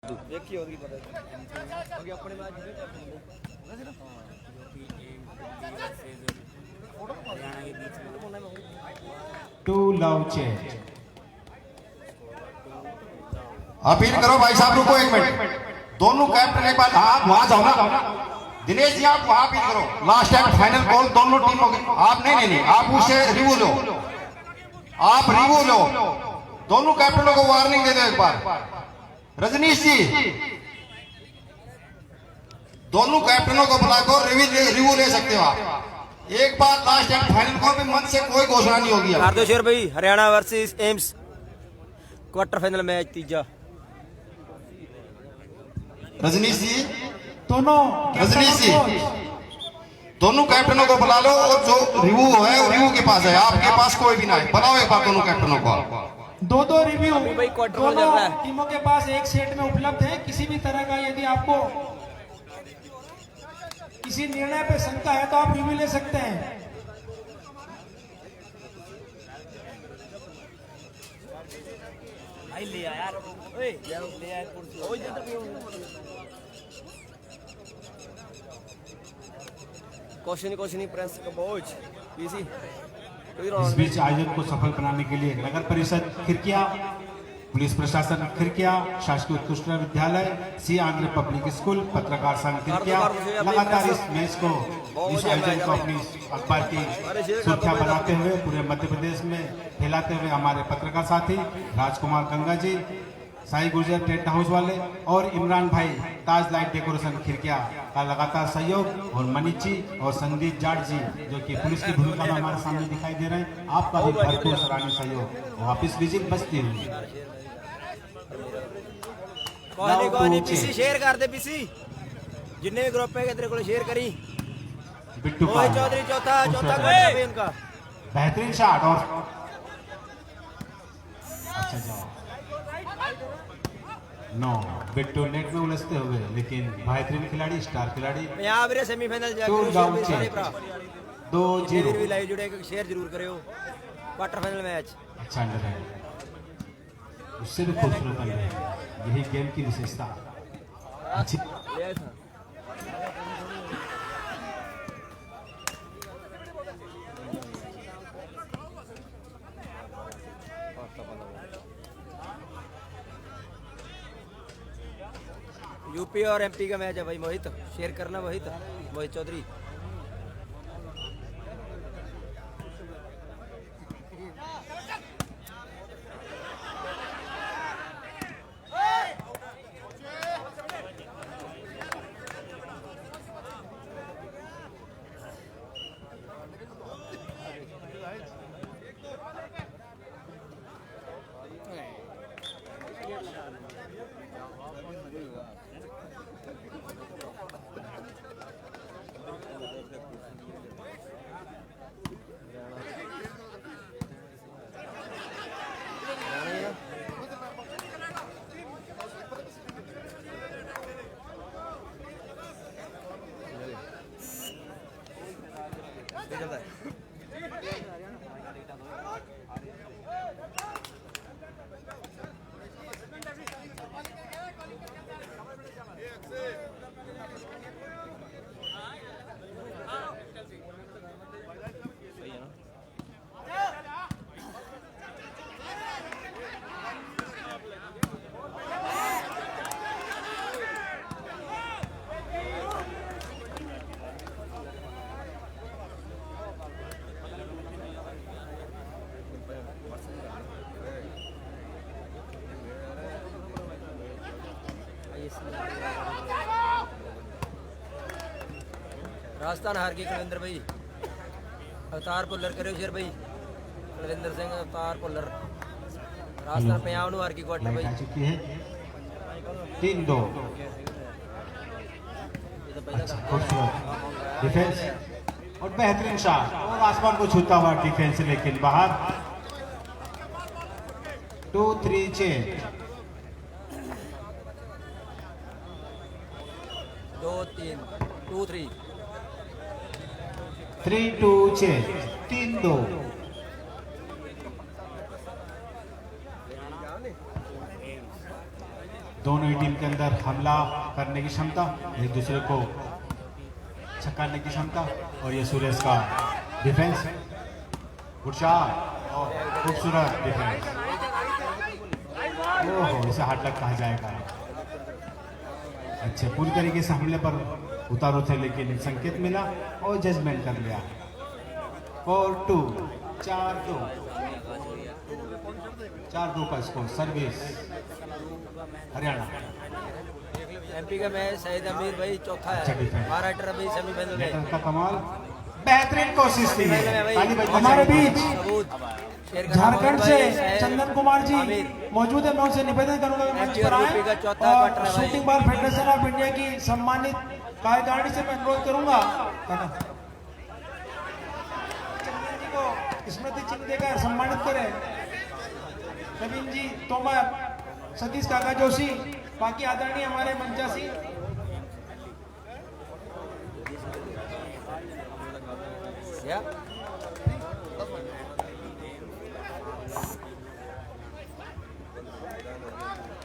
देखी होगी पता क्योंकि अपने मैच जीते टू लव चेंज। अपील करो भाई साहब, रुको एक मिनट। दोनों कैप्टन एक बार आप वहां जाओ ना। दिनेश जी आप वहां अपील करो। लास्ट टाइम फाइनल कॉल दोनों टीमों की। आप नहीं, आप उससे रिव्यू लो। आप रिव्यू लो, दोनों कैप्टनों को वार्निंग दे दो एक बार। रजनीश जी, दोनों कैप्टनों को बुलाकर रिव्यू ले सकते हो आप एक बार। लास्ट टाइम फाइनल कॉल में मन से कोई घोषणा नहीं होगी। हार्दोशेर भाई, Haryana versus AIIMS quarter final match तीजा। रजनीश जी, दोनों कैप्टनों को बुला लो और जो रिव्यू है वो रिव्यू के पास है, आपके पास कोई भी ना है। बुलाओ एक बार दोनों कैप्टनों को। दो रिव्यू भाई क्वार्टर दोनों चल रहा है। टीमों के पास एक सेट में उपलब्ध है। किसी भी तरह का यदि आपको किसी निर्णय पे शंका है तो आप रिव्यू ले सकते हैं। भाई ले आ यार, ओए ले आ कुर्सी। ओए दे कुछ नहीं प्रेस का बोझ पीसी। इस बीच आयोजन को सफल बनाने के लिए नगर परिषद खिरकिया, पुलिस प्रशासन खिरकिया, शासकीय उत्कृष्ट विद्यालय, सी आंध्र पब्लिक स्कूल, पत्रकार संघ खिरकिया लगातार इस मैच को, इस आयोजन को अपनी अखबार की सुर्खियां बनाते हुए पूरे मध्य प्रदेश में फैलाते हुए हमारे पत्रकार साथी राजकुमार गंगा जी, साई गुर्जर टेंट हाउस वाले और इमरान भाई ताज लाइट डेकोरेशन खिरकिया का लगातार सहयोग, और मनीष जी और संदीप जाट जी जो कि पुलिस की भूमिका में हमारे सामने दिखाई दे रहे हैं, आपका भी भरपूर सराहनीय सहयोग। वापिस विजिट बचती हुई। कोई नहीं पीसी शेयर कर दे पीसी, जिन्ने भी ग्रुप है तेरे को शेयर करी। बिट्टू चौधरी चौथा भी उनका बेहतरीन शॉट। और अच्छा जाओ नो, बिट्टू नेट में उलझते हुए, लेकिन बेहतरीन खिलाड़ी, स्टार खिलाड़ी। यहाँ भी सेमीफाइनल भी लाइव जुड़े, शेयर जरूर करे हो। क्वार्टर फाइनल मैच अच्छा लग रहा है, उससे भी खूबसूरत लग रहा है। यही गेम की विशेषता। अच्छी यूपी और एमपी का मैच है भाई। मोहित शेयर करना, मोहित चौधरी। राजस्थान हार गई कुलविंदर भाई। अवतार भुल्लर करे शेर भाई। कुलविंदर सिंह अवतार भुल्लर राजस्थान पंजाब नु हार गई क्वार्टर भाई। 3-2। डिफेंस और बेहतरीन शॉट और आसमान को छूता हुआ डिफेंस, लेकिन बाहर। 2-3 चेंज। 2-3 3-2 चेंज। 3-2। दोनों ही टीम के अंदर हमला करने की क्षमता, एक दूसरे को छक्काने की क्षमता। और ये सुरेश का डिफेंस, गुड शॉट और खूबसूरत डिफेंस। ओहो, इसे हार्ड लक कहा जाएगा। अच्छे पूरी तरीके से हमले पर उतारू थे, लेकिन संकेत मिला और जजमेंट कर लिया। 4-2, 4-2 का स्कोर। सर्विस हरियाणा। एमपी का मैच शहीद अमीर भाई चौथा अच्छा है, डिफेंस। महाराष्ट्र अभी सेमीफाइनल में। नेटर का कमाल, बेहतरीन कोशिश थी। ताली बजाना हमारे चाहिए। बीच सबूत शेर का झारखंड भाई, से शहीद चंदन कुमार जी आमिर। मौजूद है। मैं उनसे निवेदन करूंगा कि मंच पर यूपी का आए चौथा और क्वार्टर है भाई। Shooting bar federation of India की सम्मानित कार्यकारिणी से मैं अनुरोध करूंगा चंदन जी को स्मृति चिन्ह देकर सम्मानित करें। नवीन जी तोमर, सतीश काका जोशी, बाकी आदरणीय हमारे मंचासी। या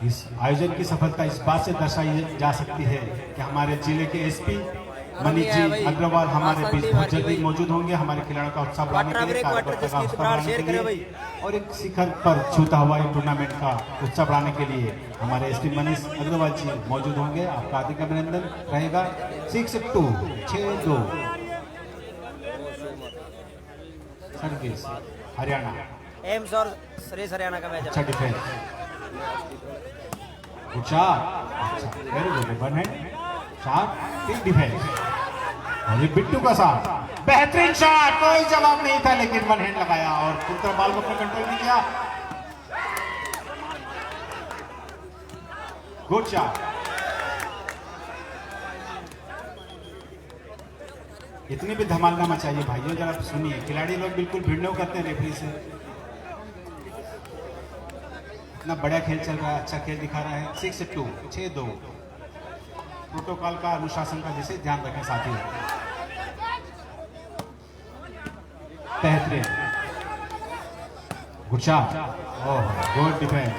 इस आयोजन की सफलता इस बात से दर्शाई जा सकती है कि हमारे जिले के एसपी मनीष जी अग्रवाल हमारे बीच बहुत जल्दी मौजूद होंगे, हमारे खिलाड़ियों का उत्साह बढ़ाने के लिए, कार्यकर्ता का उत्साह बढ़ाने के लिए और एक शिखर पर छूता हुआ एक टूर्नामेंट का उत्साह बढ़ाने के लिए हमारे एसपी मनीष अग्रवाल जी मौजूद होंगे। आपका हार्दिक अभिनंदन रहेगा। 6-2, 6-2 सर्विस हरियाणा। एम्स और सुरेश हरियाणा का मैच अच्छा है। डिफेंस, अच्छा very good, one hand shot, big defence. और ये बिट्टू का शॉट, बेहतरीन शॉट, कोई जवाब नहीं था लेकिन वन हैंड लगाया और पुत्र बॉल को अपने कंट्रोल नहीं किया। Good shot. इतनी भी धमाल ना मचाइए भाइयों, जरा सुनिए। खिलाड़ी लोग बिल्कुल भिड़ने करते हैं रेफरी से। इतना बड़ा खेल चल रहा है, अच्छा खेल दिखा रहा है। 6-2, 6-2 प्रोटोकॉल का, अनुशासन का जिसे ध्यान रखें साथियों। बेहतरीन, good shot, oh good defence,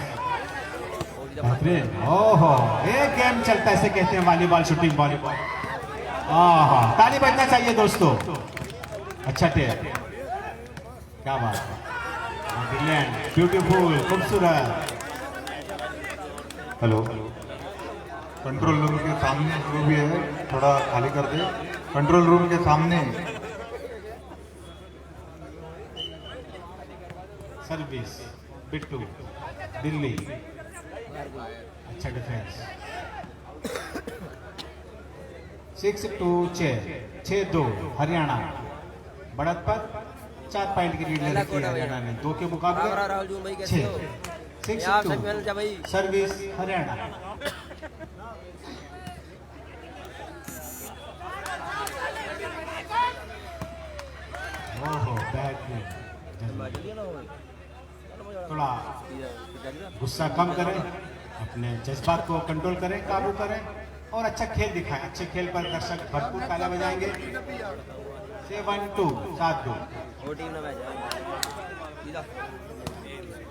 बेहतरीन। ओहो, एक गेम चलता है, इसे कहते हैं वॉलीबॉल, शूटिंग वॉलीबॉल। ताली बजना चाहिए दोस्तों। अच्छा टेप, क्या बात है, ब्रिलियंट, ब्यूटीफुल, खूबसूरत। हेलो, कंट्रोल रूम के सामने जो भी है थोड़ा खाली कर दे। कंट्रोल रूम के सामने सर्विस बिट्टू दिल्ली। अच्छा डिफेंस। 6-2, 6-2 हरियाणा। बढ़त पर 4 पॉइंट की लीड ले रखी है हरियाणा ने, 2 के मुकाबले राहुल जून भाई कैसे हो? 6। आप सेमीफाइनल जा भाई। सर्विस हरियाणा। ओहो बेहतरीन। थोड़ा गुस्सा कम करें, अपने जज्बात को कंट्रोल करें, काबू करें और अच्छा खेल दिखाएं। अच्छे खेल पर दर्शक भरपूर तालियां बजाएंगे। 7-2, 7-2 वो टीम ना मैच है।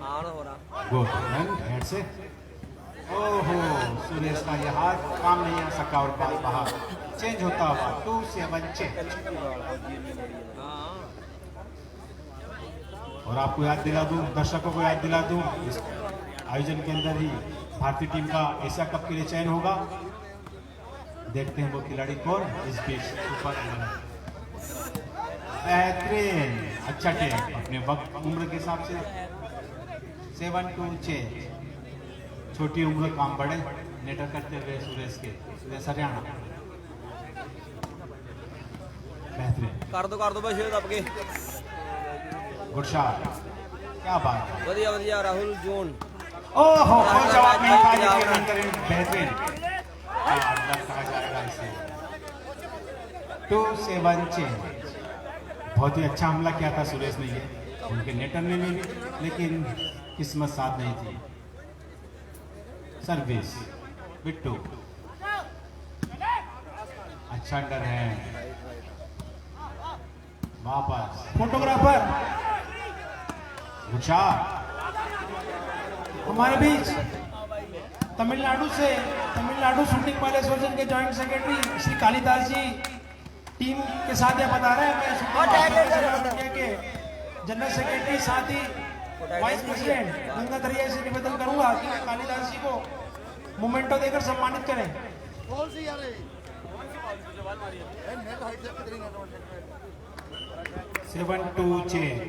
हाँ ना हो रहा। गुड हेड से। ओहो, सुरेश का यह हाथ काम नहीं आ सका और बाल बाहर। चेंज होता हुआ 2-7 चेंज। और आपको याद दिला दूं, दर्शकों को याद दिला दूं, इस आयोजन के अंदर ही भारतीय टीम का एशिया कप के लिए चयन होगा। देखते हैं वो खिलाड़ी कौन। इस बीच सुपर बेहतरीन, अच्छा टेप, अपने वक्त उम्र के हिसाब से। 7-2 चेंज। छोटी उम्र काम बढ़े, नेटर करते हुए सुरेश के, सुरेश हरियाणा। बेहतरीन, कर दो भाई शेर आपके। गुड शॉट, क्या बात है। बढ़िया बढ़िया राहुल जून। ओहो, कोई जवाब नहीं था लेकिन अंतरिम बेहतरीन कहा जाएगा इसे। 2-7 चेंज। बहुत ही अच्छा हमला किया था सुरेश ने, ये उनके नेटर ने भी, लेकिन किस्मत साथ नहीं थी। सर्विस बिट्टू, अच्छा अंडर है। वापस फोटोग्राफर गुच्छा हमारे बीच तमिलनाडु से तमिलनाडु शूटिंग बाल एसोसिएशन के जॉइंट सेक्रेटरी श्री कालिदास जी टीम के साथ यह बता रहे हैं। मैं शूटिंग के जनरल सेक्रेटरी साथ ही वाइस प्रेसिडेंट गंगाधरिया से निवेदन करूंगा कि कालिदास जी को मोमेंटो देकर सम्मानित करें। 7-2 change.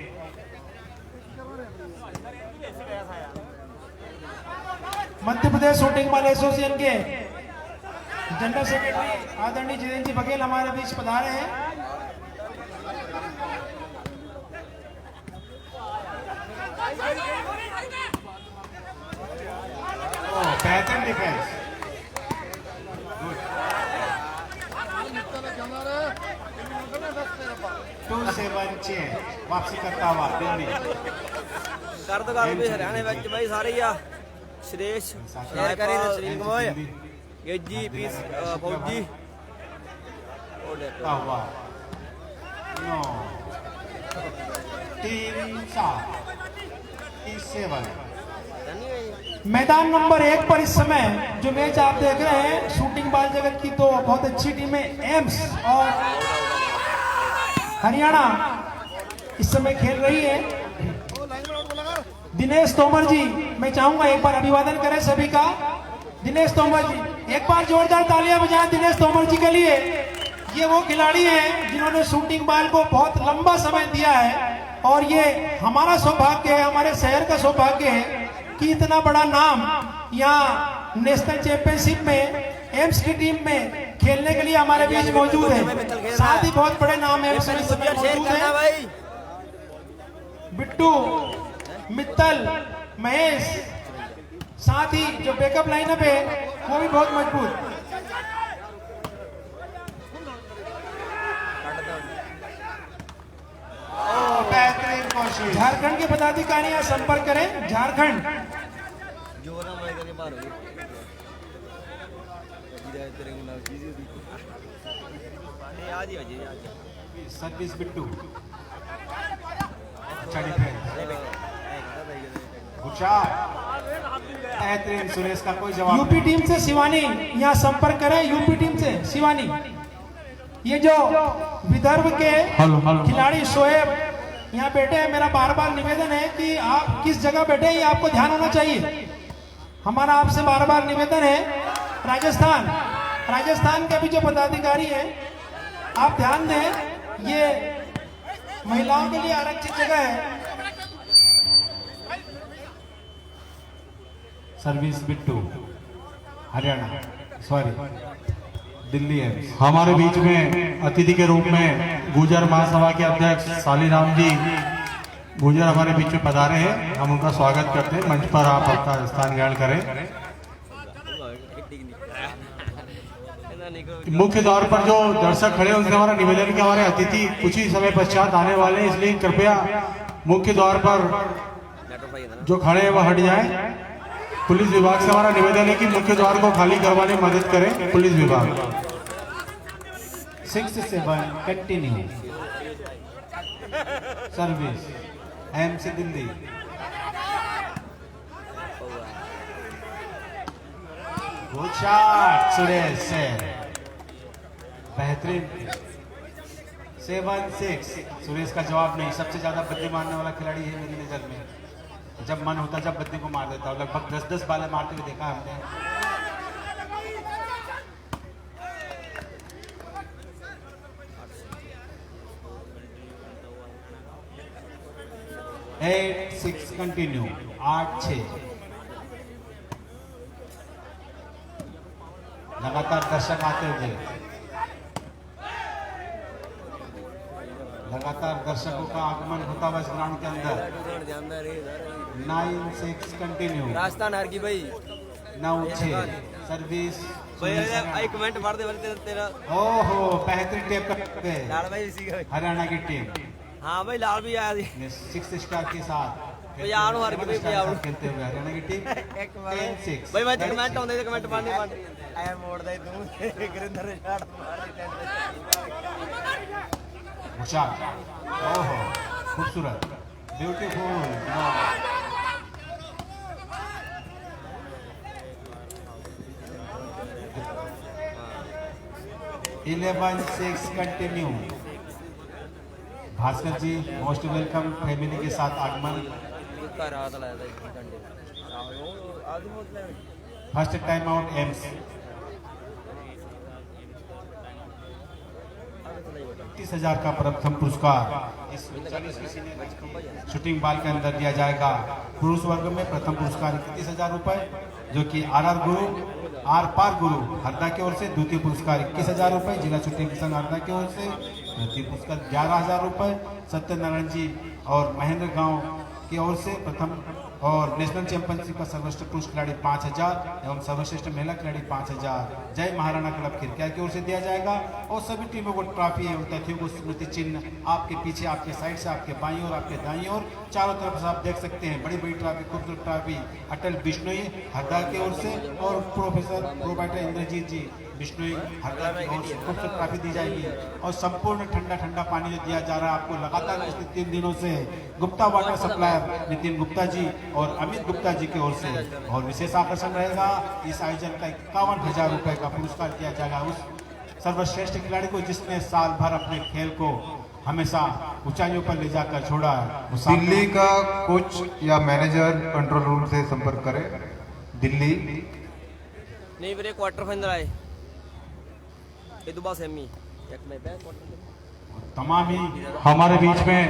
मध्य प्रदेश शूटिंग बाल एसोसिएशन के जनरल सेक्रेटरी आदरणीय जितेंद्र जी बघेल हमारे बीच पधारे हैं। Pattern defense. 2-7 change. वापसी करता हुआ दिल्ली। कर दो भी हरियाणा ਵਿੱਚ ਬਾਈ ਸਾਰੇ ਆ श्रेष शेयर करें श्री कमोय गेजी पीस फौजी हुआ 9 3-7 7। मैदान नंबर 1 पर इस समय जो मैच आप देख रहे हैं शूटिंग बाल जगत की तो बहुत अच्छी टीमें एम्स और हरियाणा इस समय खेल रही है। दिनेश तोमर जी मैं चाहूंगा एक बार अभिवादन करें सभी का। दिनेश तोमर जी एक बार जोरदार तालियां बजाएं दिनेश तोमर जी के लिए। ये वो खिलाड़ी हैं जिन्होंने शूटिंग बाल को बहुत लंबा समय दिया है और ये हमारा सौभाग्य है, हमारे शहर का सौभाग्य है कि इतना बड़ा नाम यहाँ नेशनल चैंपियनशिप में एम्स की टीम में खेलने के लिए हमारे बीच मौजूद है। साथ ही बहुत बड़े नाम एम्स में मौजूद है। बिट्टू, मित्तल, महेश, साथ ही जो बैकअप लाइनअप है वो भी बहुत मजबूत। बेहतरीन कोशिश। झारखंड के पदाधिकारी यहाँ संपर्क करें। झारखंड सर्विस बिट्टू अच्छा डिफेंस बेहतरीन। सुरेश का कोई जवाब यूपी टीम से शिवानी यहाँ संपर्क करें। यूपी टीम से शिवानी। ये जो विदर्भ के खिलाड़ी शोएब यहाँ बैठे हैं मेरा बार बार निवेदन है कि आप किस जगह बैठे हैं ये आपको ध्यान होना चाहिए। हमारा आपसे बार बार निवेदन है। राजस्थान के भी जो पदाधिकारी हैं आप ध्यान दें ये महिलाओं के लिए आरक्षित जगह है। सर्विस बिट्टू हरियाणा सॉरी दिल्ली है। हमारे बीच में अतिथि के रूप में गुर्जर महासभा के अध्यक्ष सालीराम जी गुर्जर हमारे बीच में पधारे हैं। हम उनका स्वागत करते हैं। मंच पर आप अपना स्थान ग्रहण करें। मुख्य द्वार पर जो दर्शक खड़े हैं उनसे हमारा निवेदन है कि हमारे अतिथि कुछ ही समय पश्चात आने वाले हैं, इसलिए कृपया मुख्य द्वार पर जो खड़े हैं वह हट जाएं। पुलिस विभाग से हमारा निवेदन है कि मुख्य द्वार को खाली करवाने में मदद करें पुलिस विभाग। 6-7 कंटिन्यू। सर्विस एम से दिल्ली। गुड शॉट सुरेश से बेहतरीन। 7-6 सुरेश का जवाब नहीं। सबसे ज्यादा बद्दी मारने वाला खिलाड़ी है मेरी नजर में। जब मन होता जब बद्दी को मार देता हूँ। लगभग 10-10 बालें मारते हुए देखा हमने। Eight 6 continue. 8-6 लगातार दर्शक आते हुए लगातार दर्शकों का आगमन होता हुआ इस ग्राउंड के अंदर। 9-6 कंटिन्यू। राजस्थान हार गई भाई। 9-6 सर्विस भाई कमेंट मार दे तेरा। ओहो बेहतरीन टेप करते लाल भाई इसी का हरियाणा की टीम। हाँ भाई लाल भी आया थी 6 स्टार के साथ पंजाब हार गई पंजाब खेलते हुए हरियाणा की टीम। 10-6 भाई मैं कमेंट आਉਂਦੇ ਤੇ कमेंट पढ़ने ऐ मोड़ दे तू गुरिंदर ने शॉट मार। ओहो खूबसूरत ब्यूटीफुल। 11-6 कंटिन्यू। भास्कर जी मोस्ट वेलकम, फैमिली के साथ आगमन। रात लाया था इतने घंटे आदमी मतलब फर्स्ट टाइम आउट एम्स। 30,000 का प्रथम पुरस्कार इस शूटिंग बाल के अंदर दिया जाएगा। पुरुष वर्ग में प्रथम पुरस्कार 31,000 रुपए, जो कि आर पार गुरु हरदा की ओर से। द्वितीय पुरस्कार 21,000 रुपए जिला शूटिंग संघ हरदा की ओर से। तृतीय पुरस्कार 11,000 रुपए सत्यनारायण जी और महेंद्र गांव की ओर से प्रथम। और नेशनल चैंपियनशिप का सर्वश्रेष्ठ पुरुष खिलाड़ी 5,000 एवं सर्वश्रेष्ठ महिला खिलाड़ी 5,000 जय महाराणा क्लब खिरकिया की ओर से दिया जाएगा। और सभी टीमों को ट्रॉफी एवं तथ्यों को स्मृति चिन्ह आपके पीछे, आपके साइड से, आपके बाईं और आपके दाईं और चारों तरफ से आप देख सकते हैं। बड़ी बड़ी ट्रॉफी, खूबसूरत ट्रॉफी अटल बिश्नोई हरदा की ओर से और प्रोफेसर प्रोवाइडर इंद्रजीत जी बिश्नोई हरदा की ओर से खूबसूरत ट्रॉफी दी जाएगी। और संपूर्ण ठंडा ठंडा पानी जो दिया जा रहा है आपको लगातार पिछले 3 दिनों से गुप्ता वाटर सप्लायर नितिन गुप्ता जी और अमित गुप्ता जी की ओर से। और विशेष आकर्षण रहेगा इस आयोजन का 51,000 रुपए का पुरस्कार दिया जाएगा उस सर्वश्रेष्ठ खिलाड़ी को जिसने साल भर अपने खेल को हमेशा ऊंचाइयों पर ले जाकर छोड़ा है। दिल्ली का कोच या मैनेजर कंट्रोल रूम से संपर्क करे। दिल्ली नहीं मेरे क्वार्टर फाइनल आए ये तो बस सेमी एक में तमाम ही हमारे बीच में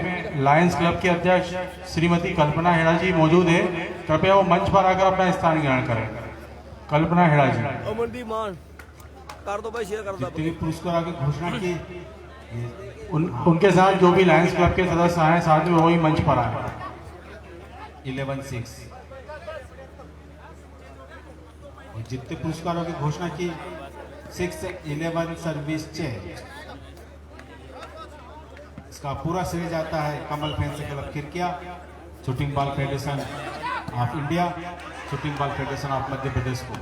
लायंस क्लब की अध्यक्ष श्रीमती कल्पना हेड़ा जी मौजूद है। कृपया वो मंच पर आकर अपना स्थान ग्रहण करें। कल्पना हेड़ा जी। अमनदीप मान कर दो भाई, शेयर कर दो। जितने भी पुरस्कार की घोषणा की उनके साथ जो भी लायंस क्लब के सदस्य आए साथ में वही मंच पर आए। 11-6 जितने पुरस्कारों की घोषणा की 6-11 सर्विस चेंज। इसका पूरा श्रेय जाता है Kamal fans club Khirkiya, shooting ball federation of India, shooting ball federation of Madhya Pradesh को।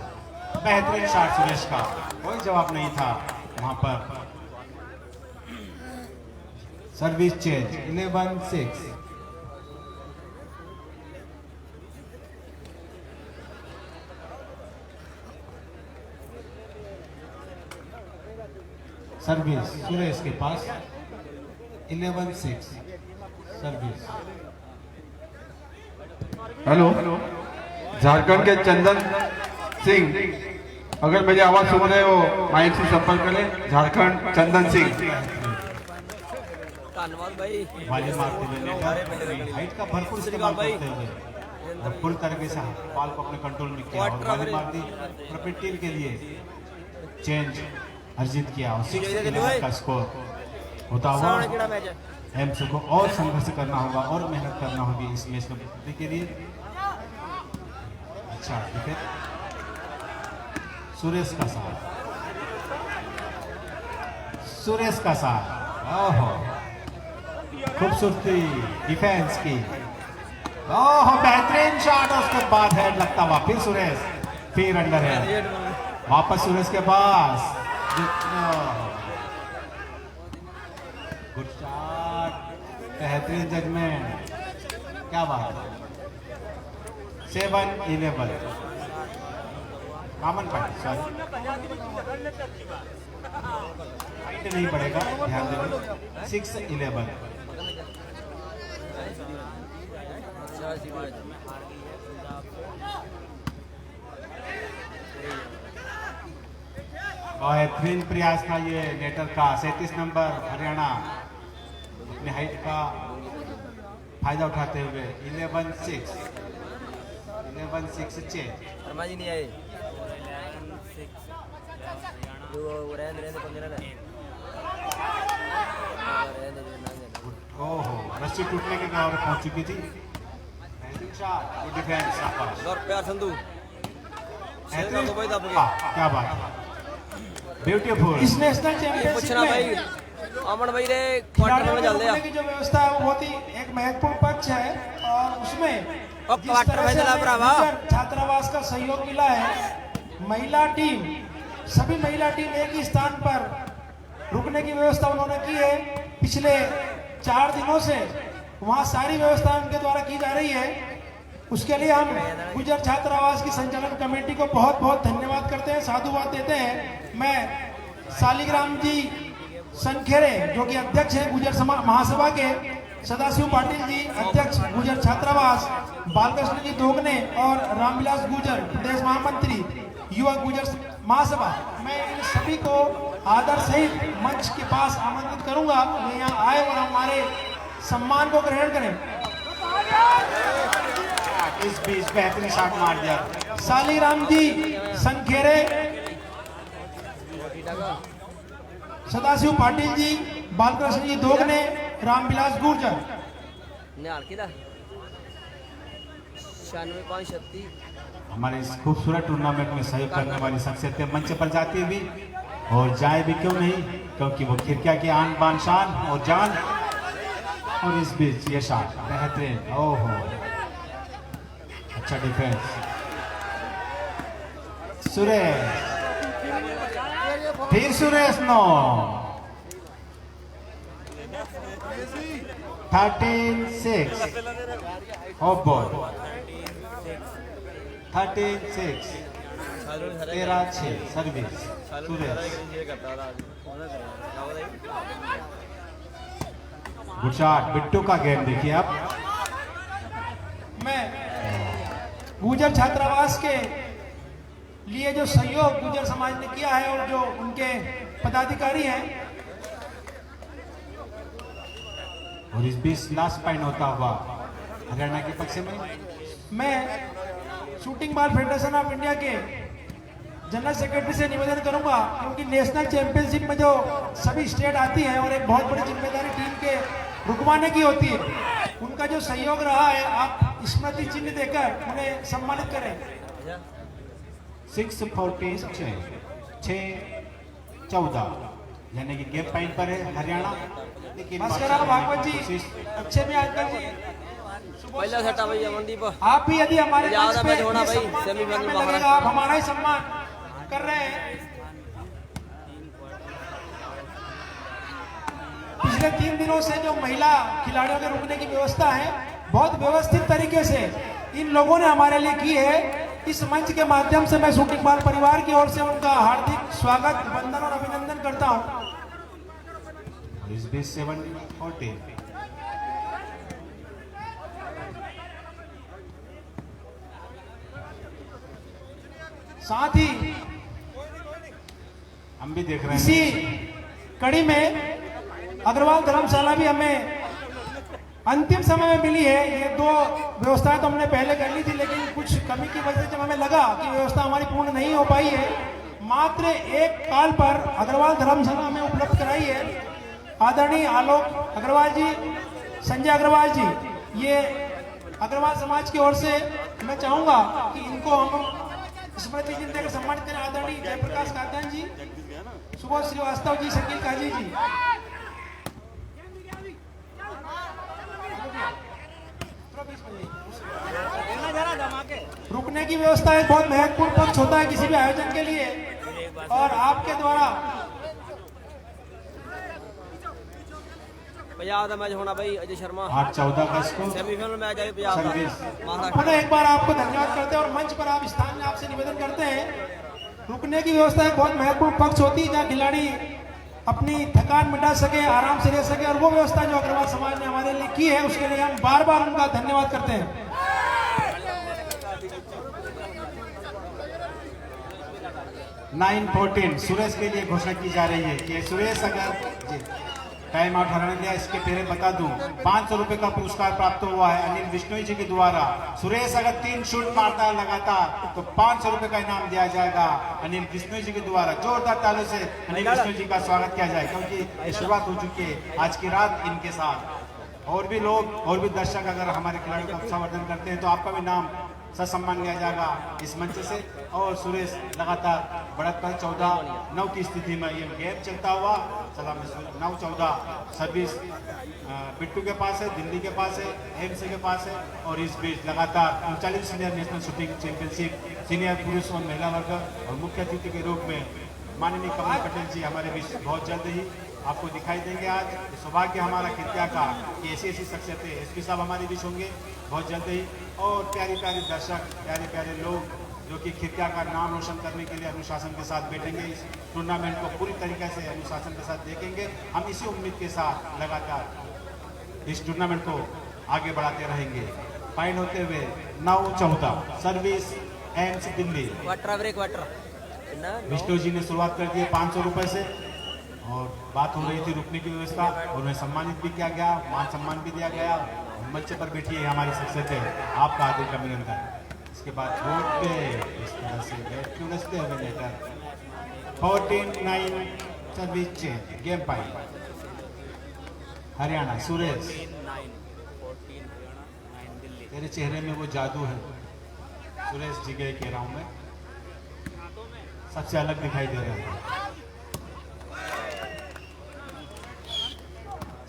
बेहतरीन शॉट सुरेश का, कोई जवाब नहीं था वहां पर। Service change 11-6। सर्विस सुरेश के पास 11-6 सर्विस। हेलो, झारखंड के चंदन सिंह, अगर मेरी आवाज सुन रहे हो माइक से संपर्क करें। झारखंड चंदन सिंह। धन्यवाद भाई। वाले मारते हुए हाइट का भरपूर इस्तेमाल करते हुए और पूरी तरीके से बॉल को अपने कंट्रोल में किया और वाले मार दी। और अपनी टीम के लिए चेंज अर्जित किया और 6 का स्कोर होता हुआ एम्स को और संघर्ष करना होगा और मेहनत करना होगी इस मैच में के लिए। अच्छा विकेट सुरेश का साथ, सुरेश का साथ। ओहो खूबसूरती डिफेंस की, ओहो बेहतरीन शॉट। उसके बाद हेड लगता हुआ फिर सुरेश, फिर अंडर है वापस सुरेश के पास। गुड शॉट, बेहतरीन जजमेंट, क्या बात है। 7-11 कॉमन पॉइंट, सॉरी नहीं पड़ेगा, ध्यान देना। 6-11 बेहतरीन प्रयास था ये नेटर का। 37 नंबर हरियाणा अपने हाइट का फायदा उठाते हुए 11-6 चेंज। शर्मा जी नहीं आए ओहो रस्सी टूटने के कारण पहुंच चुकी थी। डिफेंस प्यार संधू क्या बात है, ब्यूटीफुल। इस नेशनल चैंपियनशिप पूछना भाई में अमन भाई रे क्वार्टर में चल दिया की जो व्यवस्था है वो बहुत ही एक महत्वपूर्ण पक्ष है। और उसमें और जिस क्वार्टर तरह में से चला हमें भरावा। गुजर छात्रावास का सहयोग मिला है, महिला टीम, सभी महिला टीम एक ही स्थान पर रुकने की व्यवस्था उन्होंने की है। पिछले 4 दिनों से वहाँ सारी व्यवस्था उनके द्वारा की जा रही है। उसके लिए हम गुजर छात्रावास की संचालन कमेटी को बहुत बहुत धन्यवाद करते हैं, साधुवाद देते हैं। मैं सालिग्राम जी संखेरे जो कि अध्यक्ष हैं गुजर महासभा के, सदाशिव पाटिल जी अध्यक्ष गुजर छात्रावास, बालकृष्ण जी दोगने और रामविलास गुजर प्रदेश महामंत्री युवा गुजर महासभा। मैं इन सभी को आदर सहित मंच के पास आमंत्रित करूंगा वे यहाँ आए और हमारे सम्मान को ग्रहण करें। इस बीच बेहतरीन शॉट मार दिया सालीराम जी संखेरे, सदाशिव पाटिल जी, बालकृष्ण जी दोगने, रामविलास गुर्जर। 96-36 हमारे इस खूबसूरत टूर्नामेंट में सहयोग करने वाली शख्सियतें मंच पर जाती हुई और जाए भी क्यों नहीं, क्योंकि वो खिरकिया की आन बान शान और जान। और इस बीच ये शॉट बेहतरीन, ओहो अच्छा डिफेंस। सुरेश, फिर Suresh no 13-6 off ball, 13-6 13-6 service Suresh. Good shot Bittu का गेम देखिए आप। मैं गुजर छात्रावास के लिए जो सहयोग गुजर समाज ने किया है और जो उनके पदाधिकारी हैं, और इस बीच लास्ट पॉइंट होता हुआ हरियाणा के पक्ष में मैं shooting ball federation of India के जनरल सेक्रेटरी से निवेदन करूंगा, क्योंकि नेशनल चैंपियनशिप में जो सभी स्टेट आती है और एक बहुत बड़ी जिम्मेदारी टीम के रुकवाने की होती है, उनका जो सहयोग रहा है आप स्मृति चिन्ह देकर उन्हें सम्मानित करें। 6-14 6-14 यानी कि गेम पॉइंट पर है हरियाणा। लेकिन भागवत जी अच्छे भी अंकल जी पहला सेटा भाई अमनदीप, आप भी यदि हमारे मंच पे मैच होना भाई सम्मान सेमीफाइनल में बाहर लगेगा, आप हमारा ही सम्मान कर रहे हैं। पिछले 3 दिनों से जो महिला खिलाड़ियों के रुकने की व्यवस्था है बहुत व्यवस्थित तरीके से इन लोगों ने हमारे लिए की है। इस मंच के माध्यम से मैं शूटिंग बॉल परिवार की ओर से उनका हार्दिक स्वागत, वंदन और अभिनंदन करता हूं। इस बीच 7-14 साथ ही हम भी देख रहे हैं इसी कड़ी में अग्रवाल धर्मशाला भी हमें अंतिम समय में मिली है। ये 2 व्यवस्थाएं तो हमने पहले कर ली थी, लेकिन कुछ कमी की वजह से जब हमें लगा कि व्यवस्था हमारी पूर्ण नहीं हो पाई है, मात्र एक काल पर अग्रवाल धर्मशाला हमें उपलब्ध कराई है आदरणीय आलोक अग्रवाल जी, संजय अग्रवाल जी। ये अग्रवाल समाज की ओर से मैं चाहूंगा कि इनको हम स्मृति चिन्ह देकर सम्मानित करें। आदरणीय जयप्रकाश काकन जी, सुबोध श्रीवास्तव जी, शकील काजी जी। रुकने की व्यवस्था एक बहुत महत्वपूर्ण पक्ष होता है किसी भी आयोजन के लिए, और आपके द्वारा पंजाब का मैच होना भाई अजय शर्मा 8-14 का स्कोर सेमीफाइनल मैच है पंजाब का। पुनः एक बार आपको धन्यवाद करते हैं और मंच पर आप स्थान में आपसे निवेदन करते हैं। रुकने की व्यवस्था एक बहुत महत्वपूर्ण पक्ष होती है जहाँ खिलाड़ी अपनी थकान मिटा सके, आराम से रह सके, और वो व्यवस्था जो अग्रवाल समाज ने हमारे लिए की है उसके लिए हम बार बार उनका धन्यवाद करते हैं। 9-14 सुरेश के लिए घोषणा की जा रही है कि सुरेश अगर टाइम आउट हराने दिया, इसके पहले बता दूं 500 रुपए का पुरस्कार प्राप्त हुआ है अनिल बिश्नोई जी के द्वारा। सुरेश अगर 3 शूट मारता है लगातार तो 500 रुपए का इनाम दिया जाएगा अनिल बिश्नोई जी के द्वारा। जोरदार तालियों से अनिल बिश्नोई जी का स्वागत किया जाए, क्योंकि ये शुरुआत हो चुकी है आज की रात इनके साथ। और भी लोग और भी दर्शक अगर हमारे खिलाड़ियों का उत्साहवर्धन करते हैं तो आपका भी नाम सम्मान लिया जाएगा इस मंच से। और सुरेश लगातार बढ़त पर 14-9 की स्थिति में ये गेम चलता हुआ चला। 9-14 सर्विस बिट्टू के पास है, दिल्ली के पास है, एमसी के पास है। और इस बीच लगातार 39 senior national shooting championship senior पुरुष और महिला वर्ग और मुख्य अतिथि के रूप में माननीय कमल पटेल जी हमारे बीच बहुत जल्द ही आपको दिखाई देंगे। आज सौभाग्य हमारा खिरकिया का कि ऐसी शख्सियतें एसपी साहब हमारे बीच होंगे बहुत जल्द ही। और प्यारे प्यारे दर्शक, प्यारे प्यारे लोग जो कि खिरकिया का नाम रोशन करने के लिए अनुशासन के साथ बैठेंगे। इस टूर्नामेंट को पूरी तरीके से अनुशासन के साथ देखेंगे। हम इसी उम्मीद के साथ लगातार इस टूर्नामेंट को आगे बढ़ाते रहेंगे। फाइन होते हुए 9-14 service AIIMS Delhi. Quarter break quarter Vishnu ji ने शुरुआत कर दी 500 रुपए से और बात हो रही थी रुकने की व्यवस्था और उन्हें सम्मानित भी किया गया, मान सम्मान भी दिया गया। मंच पर बैठिए, हमारी शख्सियत है, आपका आदर का निरंतर। इसके बाद रोड पे इस तरह से बैठते हुए लेकर 14-9 सर्विस चेंज गेम पाई हरियाणा। सुरेश तेरे चेहरे में वो जादू है सुरेश जी के कह रहा हूं मैं, सबसे अलग दिखाई दे रहा है।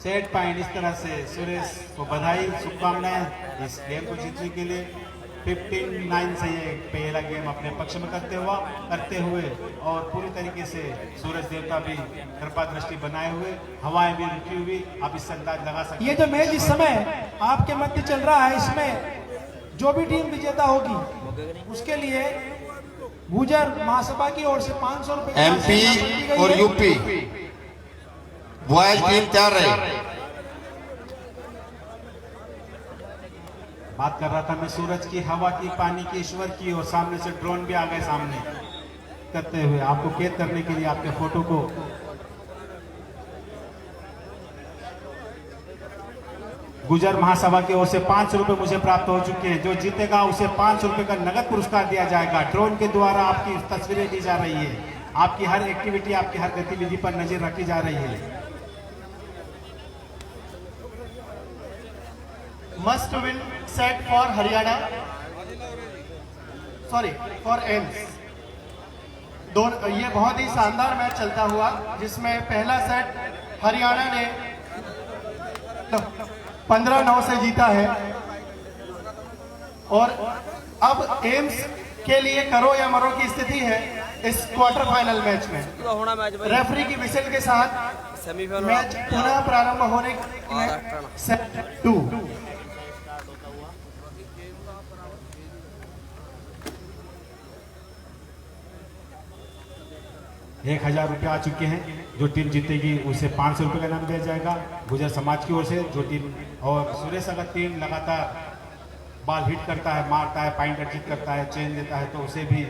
सेट पॉइंट इस तरह से सुरेश को बधाई, शुभकामनाएं इस गेम को जीतने के लिए। 15-9 से ये पहला गेम अपने पक्ष में करते हुए और पूरी तरीके से सूरज देवता भी कृपा दृष्टि बनाए हुए, हवाएं भी रुकी हुई। आप इससे अंदाज लगा सकते हैं। ये जो मैच इस समय आपके मध्य चल रहा है, इसमें जो भी टीम विजेता होगी उसके लिए गुजर महासभा की ओर से 500 रुपए MP और UP बॉयज टीम तैयार रहे। बात कर रहा था मैं सूरज की, हवा की, पानी की, ईश्वर की, और सामने से ड्रोन भी आ गए सामने करते हुए आपको कैद करने के लिए आपके फोटो को। गुजर महासभा की ओर से 500 रुपए मुझे प्राप्त हो चुके हैं। जो जीतेगा उसे 500 रुपए का नगद पुरस्कार दिया जाएगा। ड्रोन के द्वारा आपकी तस्वीरें ली जा रही है, आपकी हर एक्टिविटी, आपकी हर गतिविधि पर नजर रखी जा रही है। Must win set for Haryana, sorry for AIIMS. दोनों ये बहुत ही शानदार मैच चलता हुआ, जिसमें पहला सेट हरियाणा ने 15-9 से जीता है और अब एम्स के लिए करो या मरो की स्थिति है इस क्वार्टर फाइनल मैच में। रेफरी की विसल के साथ मैच पुनः प्रारंभ होने में सेट 2। 1000 रुपये आ चुके हैं। जो टीम जीतेगी उसे 500 रुपये का इनाम दिया जाएगा गुजर समाज की ओर से। जो टीम और सुरेश अगर टीम लगातार बॉल हिट करता है, मारता है, पॉइंट अर्जित करता है, चेंज देता है, तो उसे भी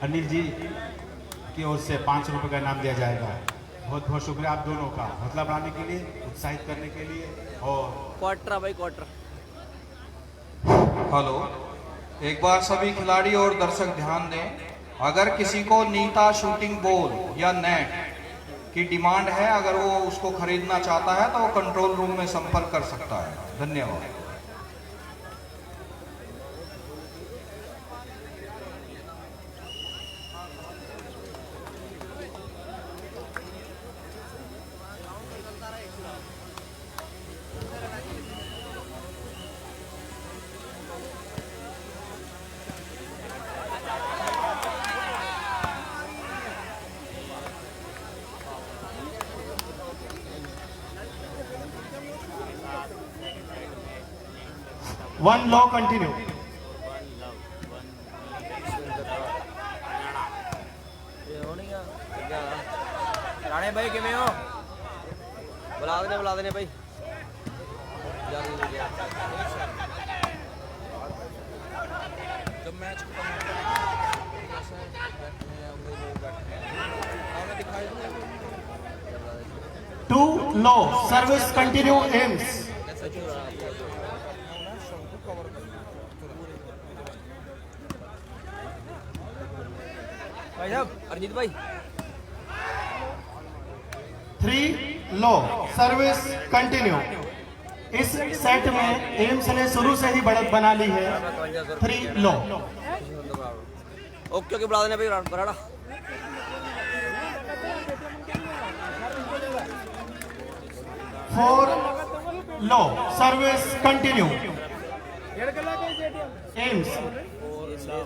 अनिल जी की ओर से 500 रुपये का इनाम दिया जाएगा। बहुत बहुत शुक्रिया आप दोनों का हौसला बढ़ाने के लिए, उत्साहित करने के लिए। और क्वार्टर भाई क्वार्टर। हेलो, एक बार सभी खिलाड़ी और दर्शक ध्यान दें। अगर किसी को नीता शूटिंग बॉल या नेट की डिमांड है, अगर वो उसको खरीदना चाहता है तो वो कंट्रोल रूम में संपर्क कर सकता है। धन्यवाद। One law continue. राणे भाई किमें हो? बुला देने भाई। जब match two love service continue AIIMS. भाई साहब अरजीत भाई। 3 लो सर्विस कंटिन्यू। इस सेट में एम्स ने शुरू से ही बढ़त बना ली है। 3 लो। ओके ओके बुला देने भाई बराड़ा। 4 लो सर्विस कंटिन्यू एम्स।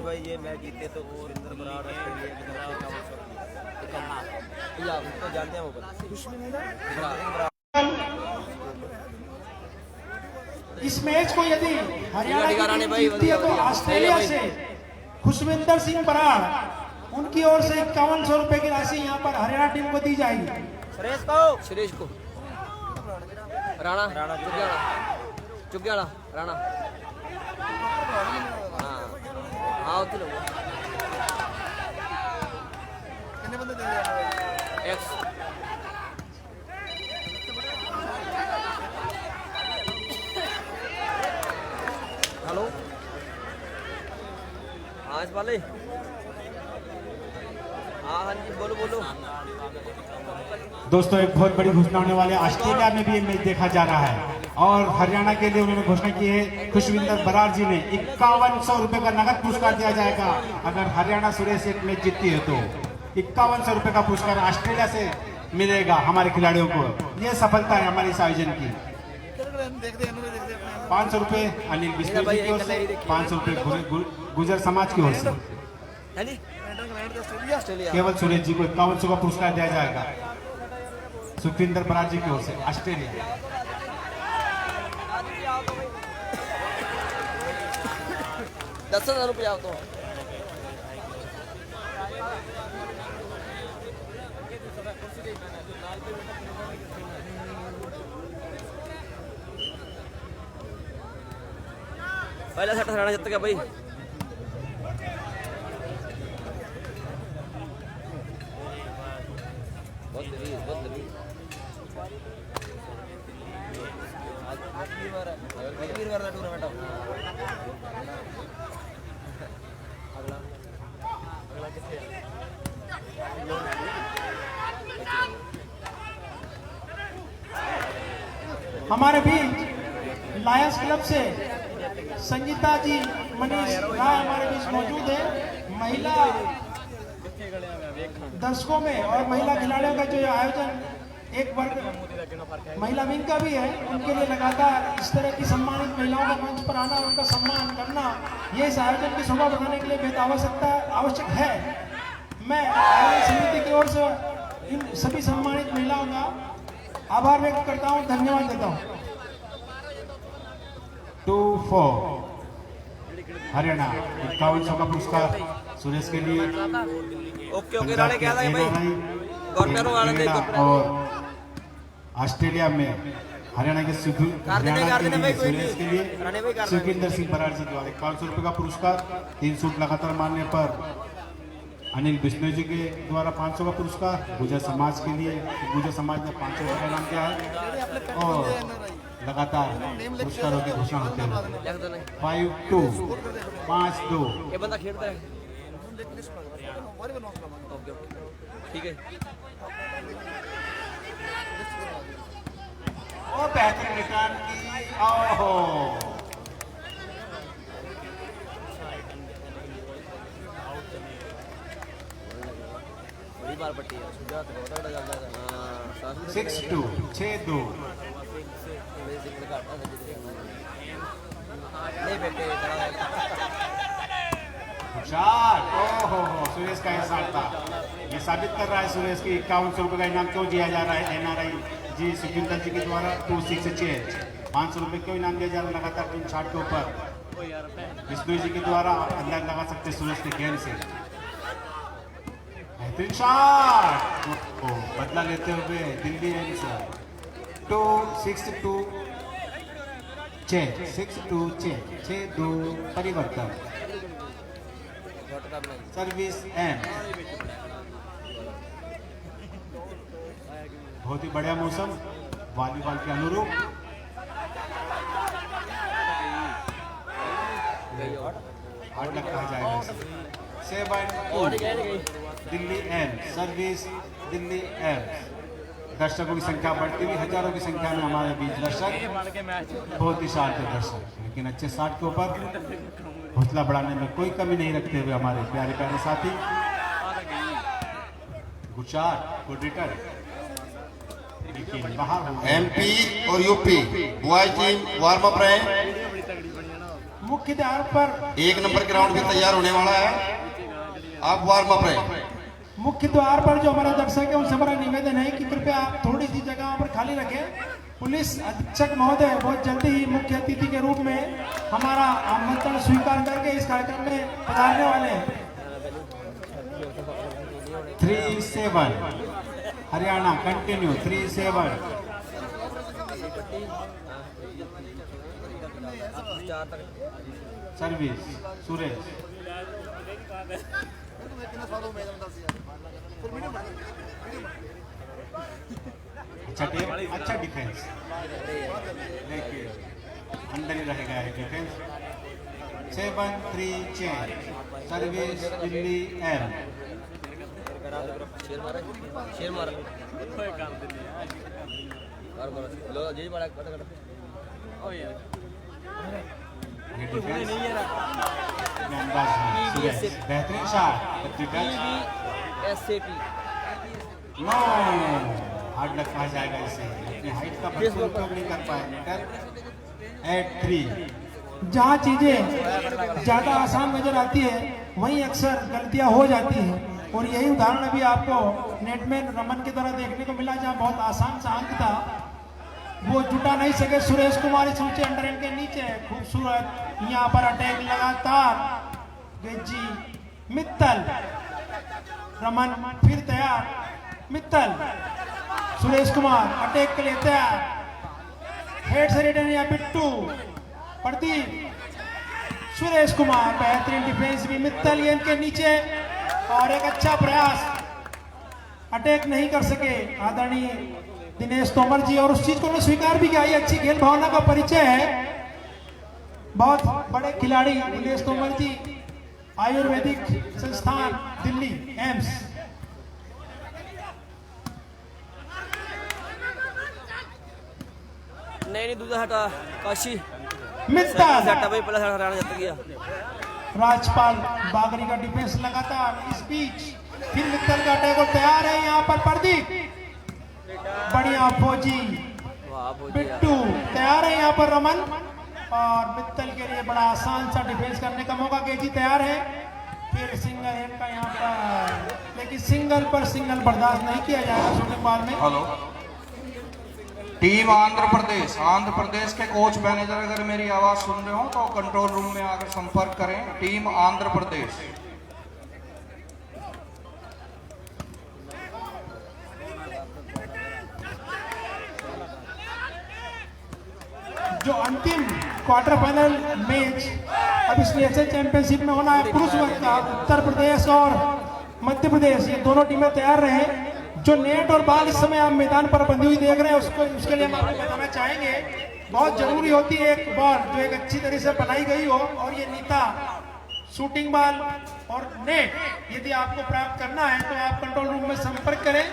भाई ये मैच जीते तो सुरेंद्र बराड़ तो जानते हैं वो इस मैच को यदि हरियाणा की टीम जीतती है तो ऑस्ट्रेलिया से खुशविंदर सिंह बराड़, उनकी ओर से 5100 रुपए की राशि यहाँ पर हरियाणा टीम को दी जाएगी। सुरेश को राणा चुग्याला राणा हाँ उत्ते लोग एक्स हेलो हाँ इस वाले हाँ जी बोलो बोलो। दोस्तों एक बहुत बड़ी घोषणा होने वाली है। ऑस्ट्रेलिया में भी ये मैच देखा जा रहा है और हरियाणा के लिए उन्होंने घोषणा की है। खुशविंदर बराड़ जी ने 5100 रुपए का नगद पुरस्कार दिया जाएगा अगर हरियाणा सुरेश एक मैच जीतती है तो 5100 रुपए का पुरस्कार ऑस्ट्रेलिया से मिलेगा हमारे खिलाड़ियों को। ये सफलता है हमारे इस आयोजन की। 500 रुपए अनिल बिश्नोई की ओर से, 500 रुपए गुजर समाज की ओर से। केवल सुरेश जी को 5100 का पुरस्कार दिया जाएगा सुखविंदर बराड़ जी की ओर से ऑस्ट्रेलिया। 10,000 रुपये आओ तो पहला सेट हरियाणा जीत गया भाई। हमारे बीच लायंस क्लब से संगीता जी मनीष राय हमारे बीच मौजूद है। महिला दर्शकों में और महिला खिलाड़ियों का जो आयोजन एक वर्ग महिला विंग का भी है, उनके लिए लगातार इस तरह की सम्मानित महिलाओं का मंच पर आना, उनका सम्मान करना, ये इस आयोजन की शोभा बढ़ाने के लिए बेहद आवश्यक है। मैं आयोजन समिति की ओर से इन सभी सम्मानित महिलाओं का आभार व्यक्त करता हूँ, धन्यवाद देता हूँ। 2-4 हरियाणा 5100 का पुरस्कार सुरेश के लिए। ओके राणे क्या था भाई और ऑस्ट्रेलिया में हरियाणा के सुरेश के लिए सुखविंदर सिंह बराड़ जी द्वारा 5100 रुपए का पुरस्कार। 3 सूट लगातार मारने पर अनिल बिश्नोई जी के द्वारा 500 का पुरस्कार। गुजर समाज के लिए गुजर समाज ने 500 रुपये का नाम किया है और लगातार पुरस्कारों की घोषणा होते हैं। 5-2 5-2 ये बंदा खेलता है ठीक है। और बेहतर रिटर्न की ओहो बड़ी बार पट्टी है सुजात बहुत बड़ा चलता है। हां 6-2 6-2 नहीं बेटे शॉट ओहो सुरेश का ये शॉट था। ये साबित कर रहा है सुरेश की 5100 रुपए का इनाम क्यों दिया जा रहा है एनआरआई जी सुखविंदर जी के द्वारा 2-6 चेंज 500 रुपए क्यों इनाम दिया जा रहा है लगातार 3 शॉट के ऊपर। विष्णु जी के द्वारा अंदाज लगा सकते सुरेश के गेंद से। बेहतरीन शॉट बदला लेते हुए दिल्ली एम्स 2-6-2 6-2 6-2 परिवर्तन सर्विस एंड। बहुत ही बढ़िया मौसम वॉलीबॉल के अनुरूप। हार्ड लग कहा जाएगा 7 Delhi AIIMS service Delhi AIIMS. दर्शकों की संख्या बढ़ती हुई हजारों की संख्या में हमारे बीच दर्शक बहुत ही शांत दर्शक, लेकिन अच्छे शॉट के ऊपर हौसला बढ़ाने में कोई कमी नहीं रखते हुए हमारे प्यारे प्यारे साथी। Good shot good return. MP और UP boy team warm up रहे। मुख्य द्वार पर 1 नंबर ग्राउंड भी तैयार होने वाला है, आप वार्म अप रहे। मुख्य द्वार पर जो हमारे दर्शक है उनसे हमारा निवेदन है कि कृपया आप थोड़ी सी जगह पर खाली रखें। पुलिस अधीक्षक महोदय बहुत जल्दी ही मुख्य अतिथि के रूप में हमारा आमंत्रण स्वीकार करके इस कार्यक्रम में पधारने वाले हैं। 3-7 हरियाणा कंटिन्यू 3-7 सर्विस सुरेश अच्छा डिफेंस देखिए अंदर ही रहेगा defence 7-3 change service Delhi AIIMS शेर मार लो जी बड़ा ये डिफेंस बेहतरीन शॉट SAT नो हार्ड लग कहा जाएगा इसे अपनी हाइट का बिल्कुल उपयोग नहीं कर पाए 8-3 जहाँ चीजें ज्यादा आसान नजर आती है वहीं अक्सर गलतियां हो जाती हैं और यही उदाहरण अभी आपको नेटमैन रमन की तरह देखने को मिला जहाँ बहुत आसान सा अंक था वो जुटा नहीं सके सुरेश कुमार इस ऊंचे अंडरहैंड के नीचे खूबसूरत यहाँ पर अटैक लगातार जी मित्तल रमन फिर तैयार मित्तल सुरेश कुमार अटैक के लिए तैयार हेड से रिटर्न या पिट्टू प्रदीप सुरेश कुमार बेहतरीन डिफेंस भी मित्तल गेंद के नीचे और एक अच्छा प्रयास अटैक नहीं कर सके आदरणीय दिनेश तोमर जी और उस चीज को स्वीकार भी किया ये अच्छी खेल भावना का परिचय है बहुत बड़े खिलाड़ी दिनेश तोमर जी आयुर्वेदिक संस्थान दिल्ली एम्स नहीं दूसरा हटा काशी मित्तल हटा भाई पहला हरियाणा जीत गया राजपाल बागरी का डिफेंस लगातार इस बीच फिर मित्तल का अटैक और तैयार है यहाँ पर प्रदीप बढ़िया फौजी बिट्टू तैयार है यहाँ पर रमन और मित्तल के लिए बड़ा आसान सा डिफेंस करने का मौका केजी तैयार है फिर सिंगल हेड का यहाँ पर लेकिन सिंगल पर सिंगल बर्दाश्त नहीं किया जाएगा शूटिंग बॉल में। हेलो टीम आंध्र प्रदेश के कोच मैनेजर अगर मेरी आवाज सुन रहे हो तो कंट्रोल रूम में आकर संपर्क करें। टीम आंध्र प्रदेश जो अंतिम क्वार्टर फाइनल मैच अब इस नेशनल चैंपियनशिप में होना है पुरुष वर्ग का उत्तर प्रदेश और मध्य प्रदेश ये दोनों टीमें तैयार रहे जो नेट और बॉल इस समय आप मैदान पर बंधी हुई देख रहे हैं उसके लिए हम आपको बताना चाहेंगे बहुत जरूरी होती है एक बॉल जो एक अच्छी तरह से बनाई गई हो और ये नीता शूटिंग बॉल और नेट यदि आपको प्राप्त करना है तो आप कंट्रोल रूम में संपर्क करें।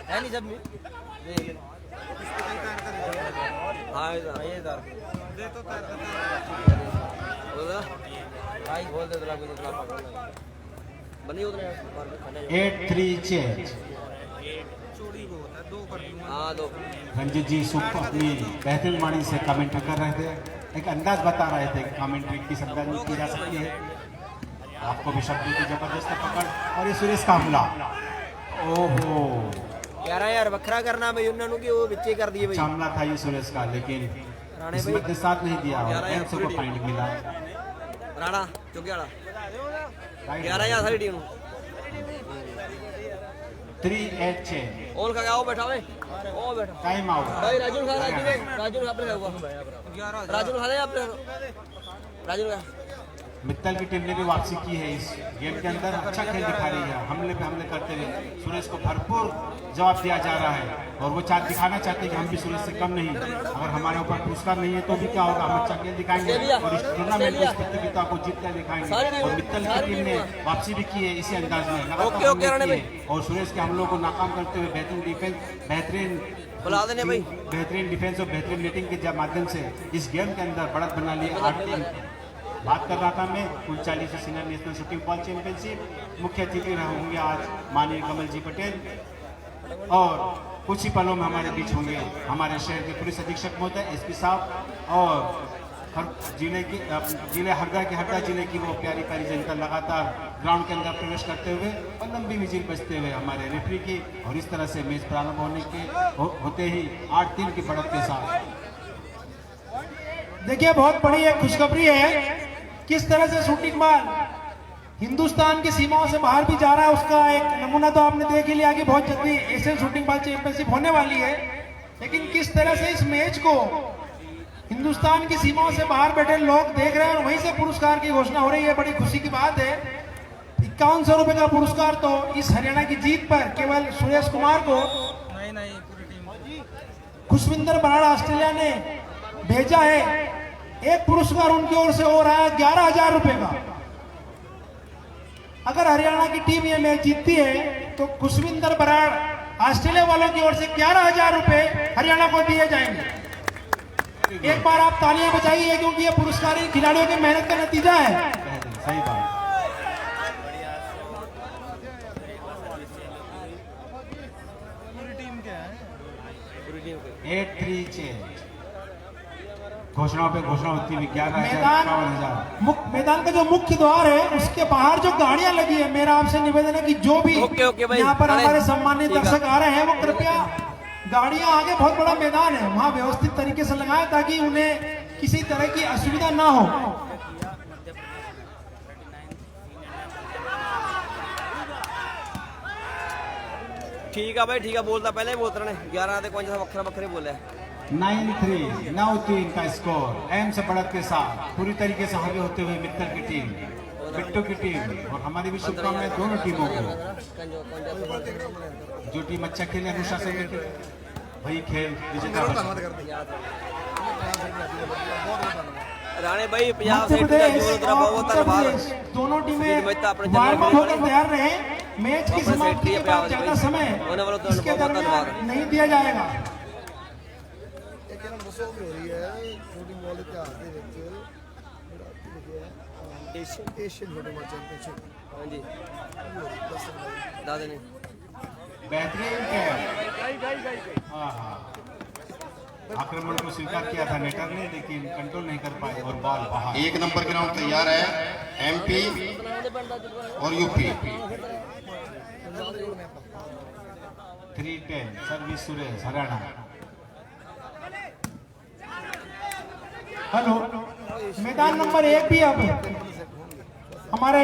है नहीं जब हाँ ये दे तो भाई बोल दे बनी उतरे 8-3 चेंज हाँ दो रंजीत जी सुख अपनी बेहतरीन वाणी से कमेंट्री कर रहे थे एक अंदाज बता रहे थे कि कमेंट्री किस अंदाज में की जा सकती है आपको भी शब्दों की जबरदस्त पकड़ और ये सुरेश का हमला ओहो यार बखरा करना भाई उन्होंने कि वो बच्चे कर दिए भाई सामना था ये सुरेश का लेकिन किस्मत ने साथ नहीं दिया और एम्स को पॉइंट मिला राणा चौकियाड़ा 11 सारी टीम 3-8 चेंज ओल का आओ बैठा भाई ओ बैठा टाइम आउट भाई राजू खा रहा है राजू आपने क्या हुआ राजू खा रहे आपने राजू का मित्तल की टीम ने भी वापसी की है इस गेम के अंदर अच्छा खेल दिखा रही है हमले पे हमले करते हुए सुरेश को भरपूर जवाब दिया जा रहा है और वो दिखाना चाहते हैं कि हम भी सुरेश से कम नहीं अगर हमारे ऊपर पुरस्कार नहीं है तो भी क्या होगा हम अच्छा खेल दिखाएंगे और इस टूर्नामेंट में इस प्रतियोगिता को जीतकर दिखाएंगे और मित्तल की टीम ने वापसी भी की है इसी अंदाज में और सुरेश के हमलों को नाकाम करते हुए बेहतरीन डिफेंस बेहतरीन डिफेंस और बेहतरीन नेटिंग के माध्यम से इस गेम के अंदर बढ़त बना ली 8 टीम बात कर रहा था मैं 39 senior national shooting ball championship मुख्य अतिथि होंगे आज माननीय कमल जी पटेल और कुछ ही पलों में हमारे बीच होंगे हमारे शहर के पुलिस अधीक्षक महोदय एसपी साहब और जिले हरदा जिले की वो प्यारी प्यारी जनता लगातार ग्राउंड के अंदर प्रवेश करते हुए और लंबी विजिल बजते हुए हमारे रेफरी की, और इस तरह से मैच प्रारंभ होते ही 8-3 की बढ़त के साथ। देखिए बहुत बड़ी एक खुशखबरी है, किस तरह से शूटिंग बॉल हिंदुस्तान की सीमाओं से बाहर भी जा रहा है। उसका एक नमूना तो आपने देख ही लिया कि बहुत जल्दी एशियन शूटिंग बॉल चैंपियनशिप होने वाली है। लेकिन किस तरह से इस मैच को हिंदुस्तान की सीमाओं से बाहर बैठे लोग देख रहे हैं और वहीं से पुरस्कार की घोषणा हो रही है, बड़ी खुशी की बात है। 5100 रुपए का पुरस्कार तो इस हरियाणा की जीत पर केवल सुरेश कुमार को खुशविंदर बराड़ ऑस्ट्रेलिया ने भेजा है। एक पुरस्कार उनकी ओर से हो रहा है 11,000 रुपए का। अगर हरियाणा की टीम ये मैच जीतती है तो खुशविंदर बराड़ ऑस्ट्रेलिया वालों की ओर से 11,000 रुपए हरियाणा को दिए जाएंगे। एक बार आप तालियां बजाइए क्योंकि ये पुरस्कार इन खिलाड़ियों की मेहनत का नतीजा है। सही बात। घोषणाओं पे घोषणा होती हुई 11,000। मैदान का जो मुख्य द्वार है उसके बाहर जो गाड़ियां लगी है, मेरा आपसे निवेदन है कि जो भी यहाँ पर हमारे सम्मानित दर्शक आ रहे हैं वो कृपया गाड़ियां आगे, बहुत बड़ा मैदान है, वहां व्यवस्थित तरीके से लगाएं ताकि उन्हें किसी तरह की असुविधा ना हो। ठीक है भाई, ठीक है, बोलता पहले ही बोलता रहे 11 आते कौन सा वक्रा बखरे बोले 9-3 9-3 का स्कोर एम से बढ़त के साथ पूरी तरीके से आगे होते हुए मित्तल की टीम, बिट्टू की टीम और हमारी भी शुभकामनाएं दोनों टीमों को। जो टीम अच्छा खेले अनुशासन में वही खेल विजेता बने। राणे भाई पंजाब से बहुत धन्यवाद। दोनों टीमें वार्म अप होकर तैयार रहे। मैच की समाप्ति के बाद ज्यादा समय इसके दरमियान नहीं दिया जाएगा। बेहतरीन आक्रमण को स्वीकार किया था नेटर ने, लेकिन कंट्रोल नहीं कर पाए और बॉल बाहर। 1 नंबर ग्राउंड तैयार है एमपी और UP. 3-10 service Suresh Haryana. Hello, मैदान नंबर 1 भी अब हमारे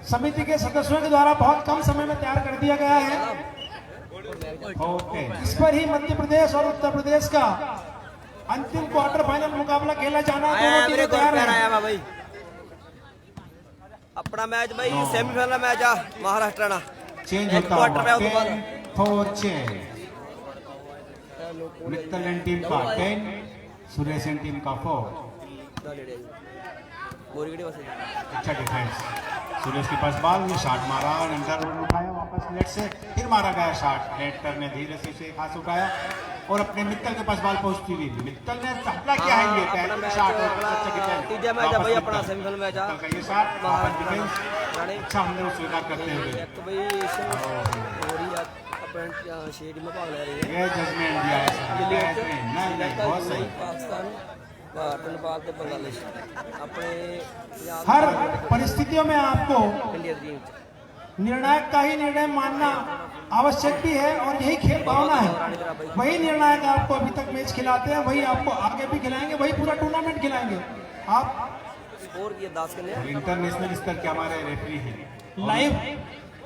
समिति के सदस्यों के द्वारा बहुत कम समय में तैयार कर दिया गया है। इस पर ही मध्य प्रदेश और उत्तर प्रदेश का अंतिम क्वार्टर फाइनल मुकाबला खेला जाना है। तैयार है अपना मैच भाई, सेमीफाइनल मैच आ महाराष्ट्र ना चेंज होता हुआ 10-4 मित्तल टीम का 10, सुरेश टीम का 4। अच्छा डिफेंस, सुरेश के पास बॉल, ये शॉट मारा और अंदर उठाया वापस नेट से, फिर मारा गया शॉट। नेट ने धीरे से उसे हाथ उठाया और अपने मित्तल के पास बॉल पहुंचती हुई मित्तल ने हमला किया है। ये शॉट तीसरा मैच है भाई अपना सेमीफाइनल मैच आ ये शॉट वापस डिफेंस अच्छा हमने वो स्वीकार करते हुए तो भाई अपना शेड में भाग ले रही है। ये जजमेंट दिया है नहीं बहुत सही। पाकिस्तान, भारत, नेपाल तो बांग्लादेश अपने हर परिस्थितियों में आपको इंडिया टीम निर्णायक का ही निर्णय मानना आवश्यक भी है और यही खेल भावना है। वही निर्णायक आपको अभी तक मैच खिलाते हैं, वही आपको आगे भी खिलाएंगे, वही पूरा टूर्नामेंट खिलाएंगे। आप स्कोर किया 10 के लिए इंटरनेशनल स्तर के हमारे रेफरी हैं। लाइव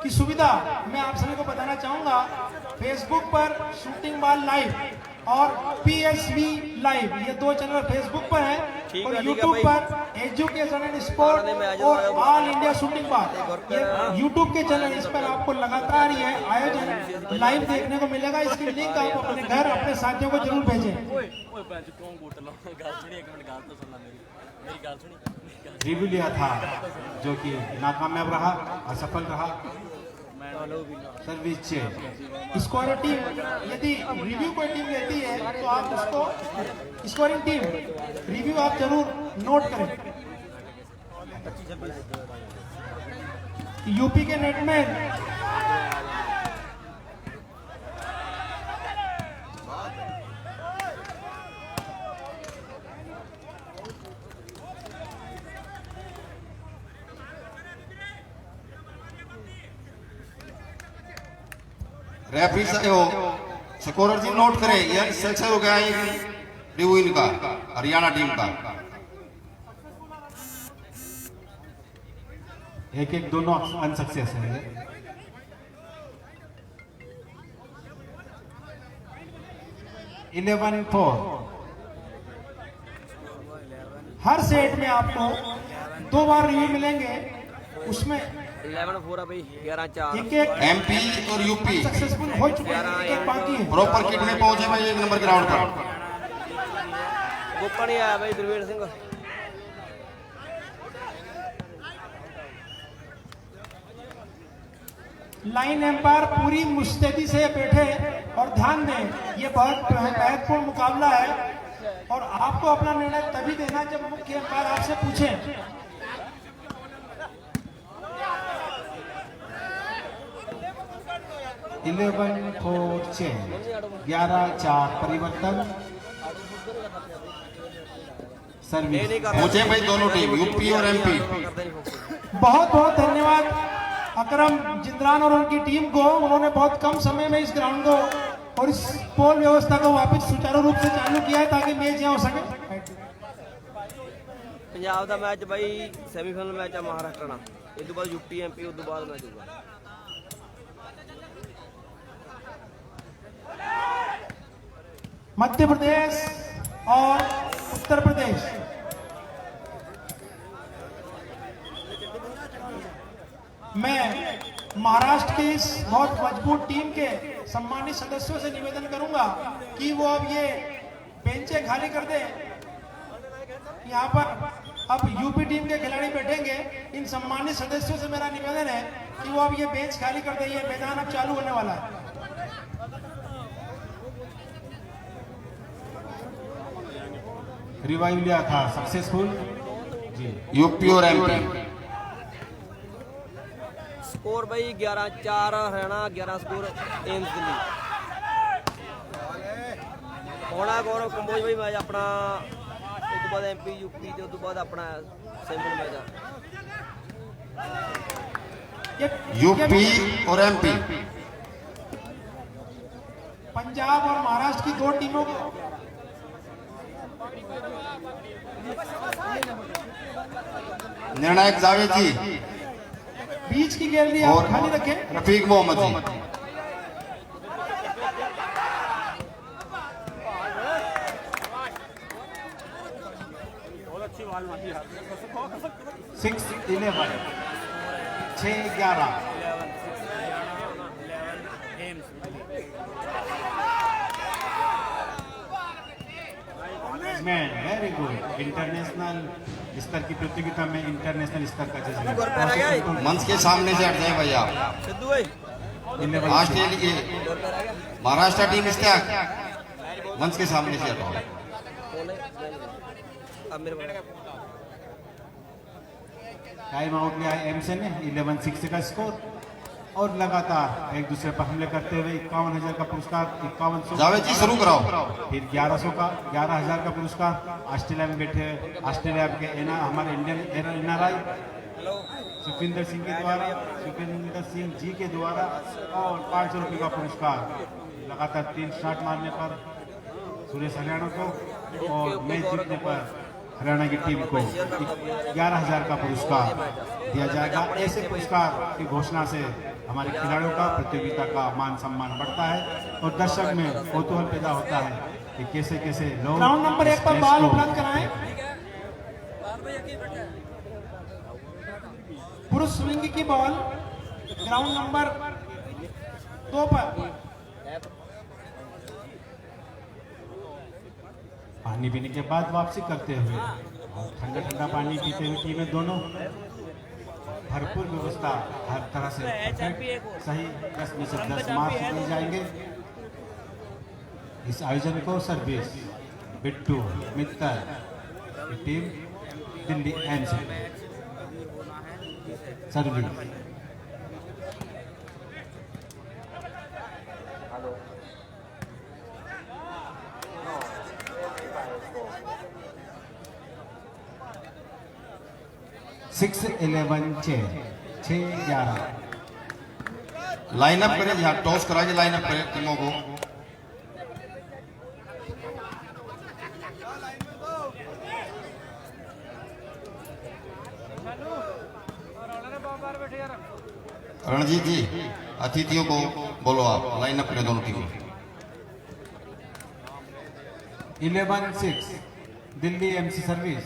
की सुविधा मैं आप सभी को बताना चाहूंगा, फेसबुक पर शूटिंग बॉल लाइव और PSV लाइव, ये 2 चैनल फेसबुक पर है और यूट्यूब पर एजुकेशन एंड स्पोर्ट और ऑल इंडिया शूटिंग बॉल, ये यूट्यूब के चैनल, इस पर आपको लगातार ये आयोजन लाइव देखने को मिलेगा। इसकी लिंक आप अपने घर अपने साथियों को जरूर भेजें। रिव्यू लिया था जो कि नाकामयाब रहा, असफल रहा। सर्विस स्कोर टीम, यदि रिव्यू कोई टीम लेती है तो आप उसको स्कोरिंग टीम रिव्यू आप जरूर नोट करें। यूपी के नेटमैन रेफरी से हो स्कोरर जी नोट करें, यह सक्सेस हो गया रिव्यू इनका हरियाणा टीम का। एक एक दोनों अनसक्सेस है। इलेवन 4। हर सेट में आपको 2 बार रिव्यू मिलेंगे, उसमें 11-4 है भाई, 11-4 एक एक एमपी और यूपी सक्सेसफुल हो चुके हैं, एक एक बाकी है। प्रॉपर किट में पहुंचे भाई 1 नंबर के राउंड पर। मौका नहीं आया भाई द्रविड़ सिंह। लाइन एम्पायर पूरी मुस्तैदी से बैठे और ध्यान दें, ये बहुत महत्वपूर्ण मुकाबला है और आपको अपना निर्णय तभी देना जब मुख्य एम्पायर आपसे पूछें। इलेवन 4 चेंज, 11-4 परिवर्तन। सर्विस पहुंचे भाई दोनों टीम यूपी और एमपी। बहुत बहुत धन्यवाद अकरम जिंद्रान और उनकी टीम को, उन्होंने बहुत कम समय में इस ग्राउंड को और इस पोल व्यवस्था को वापस सुचारू रूप से चालू किया है ताकि मैच यहाँ हो सके। पंजाब का मैच भाई सैमीफाइनल मैच है महाराष्ट्र ना, इस बाद यूपी एमपी, उस बाद मैच होगा। मध्य प्रदेश और उत्तर प्रदेश, मैं महाराष्ट्र की इस बहुत मजबूत टीम के सम्मानित सदस्यों से निवेदन करूंगा कि वो अब ये बेंचें खाली कर दें। यहाँ पर अब यूपी टीम के खिलाड़ी बैठेंगे, इन सम्मानित सदस्यों से मेरा निवेदन है कि वो अब ये बेंच खाली कर दें, ये मैदान अब चालू होने वाला है। रिवाइव लिया था सक्सेसफुल जी, यूपी और एमपी। स्कोर भाई 11-4 हरियाणा, 11 स्कोर एम्स दिल्ली। होना गौरव कंबोज भाई मैच अपना, उस बाद एमपी यूपी ते उस बाद अपना सैमीफाइनल मैच है। यूपी और एमपी, पंजाब और महाराष्ट्र की 2 टीमों को निर्णायक जावेद जी बीच की गैलरी आप और खाली रखें। रफीक मोहम्मद जी। सिक्स 11, 6-11। Very good. इंटरनेशनल स्तर की प्रतियोगिता में इंटरनेशनल स्तर का जज। मंच के सामने से हट जाए भाई आप। सिद्धू भाई ऑस्ट्रेलिया महाराष्ट्र टीम इस्तेक मंच के सामने से हटाओ। अब मेरे टाइम आउट लिया है एमसे ने, 11-6 का स्कोर और लगातार एक दूसरे पर हमले करते हुए 51,000 का पुरस्कार, 5100। जावेद जी शुरू कराओ। फिर 1100 का 11,000 का पुरस्कार ऑस्ट्रेलिया में बैठे ऑस्ट्रेलिया के हमारे इंडियन एनआरआई सुखविंदर सिंह के द्वारा, सुखविंदर सिंह जी के द्वारा, और 500 रुपये का पुरस्कार लगातार 3 शॉट मारने पर सुरेश हरियाणा को और मैच जीतने पर हरियाणा की टीम को 11,000 का पुरस्कार दिया जाएगा। ऐसे पुरस्कार की घोषणा से हमारे खिलाड़ियों का, प्रतियोगिता का मान सम्मान बढ़ता है और दर्शक में कौतूहल पैदा होता है कि कैसे कैसे लोग। राउंड नंबर 1 पर बॉल उपलब्ध कराएं। पुरुष स्विंग की बॉल ग्राउंड नंबर 2 पर। पानी पीने के बाद वापसी करते हुए और ठंडा ठंडा पानी पीते हुए टीमें दोनों, भरपूर व्यवस्था हर तरह से सही 10 में से 10 मार्क्स दिए जाएंगे। इस आयोजन को सर्विस बिट्टू मित्तल की team Delhi AIIMS service. Six 11 6 6-11। Lineup करें, यहाँ टॉस करा के लाइनअप करें टीमों को। रणजीत जी, अतिथियों को बोलो आप लाइनअप करें दोनों टीमों। 11-6 दिल्ली एमसी सर्विस।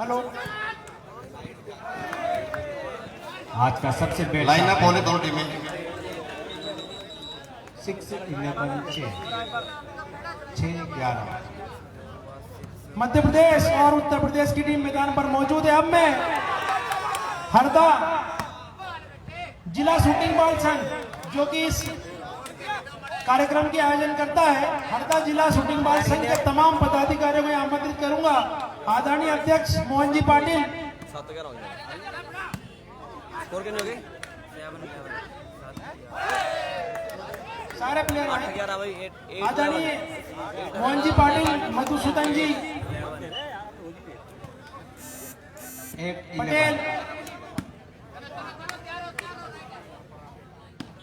हेलो, आज का सबसे बेस्ट लाइनअप होने दोनों टीमें। 6-11 मध्य प्रदेश और उत्तर प्रदेश की टीम मैदान पर मौजूद है। अब मैं हरदा जिला शूटिंग बॉल संघ जो कि इस कार्यक्रम के आयोजन करता है, हरदा जिला शूटिंग बॉल संघ के तमाम पदाधिकारियों को आमंत्रित करूंगा। आदरणीय अध्यक्ष मोहन जी पाटिल, 7-11 हो गया। स्कोर कितने हो गए? सारे प्लेयर आए। 8-11 भाई। 8 आदरणीय मोहन जी पाटिल, मधुसूदन जी पटेल,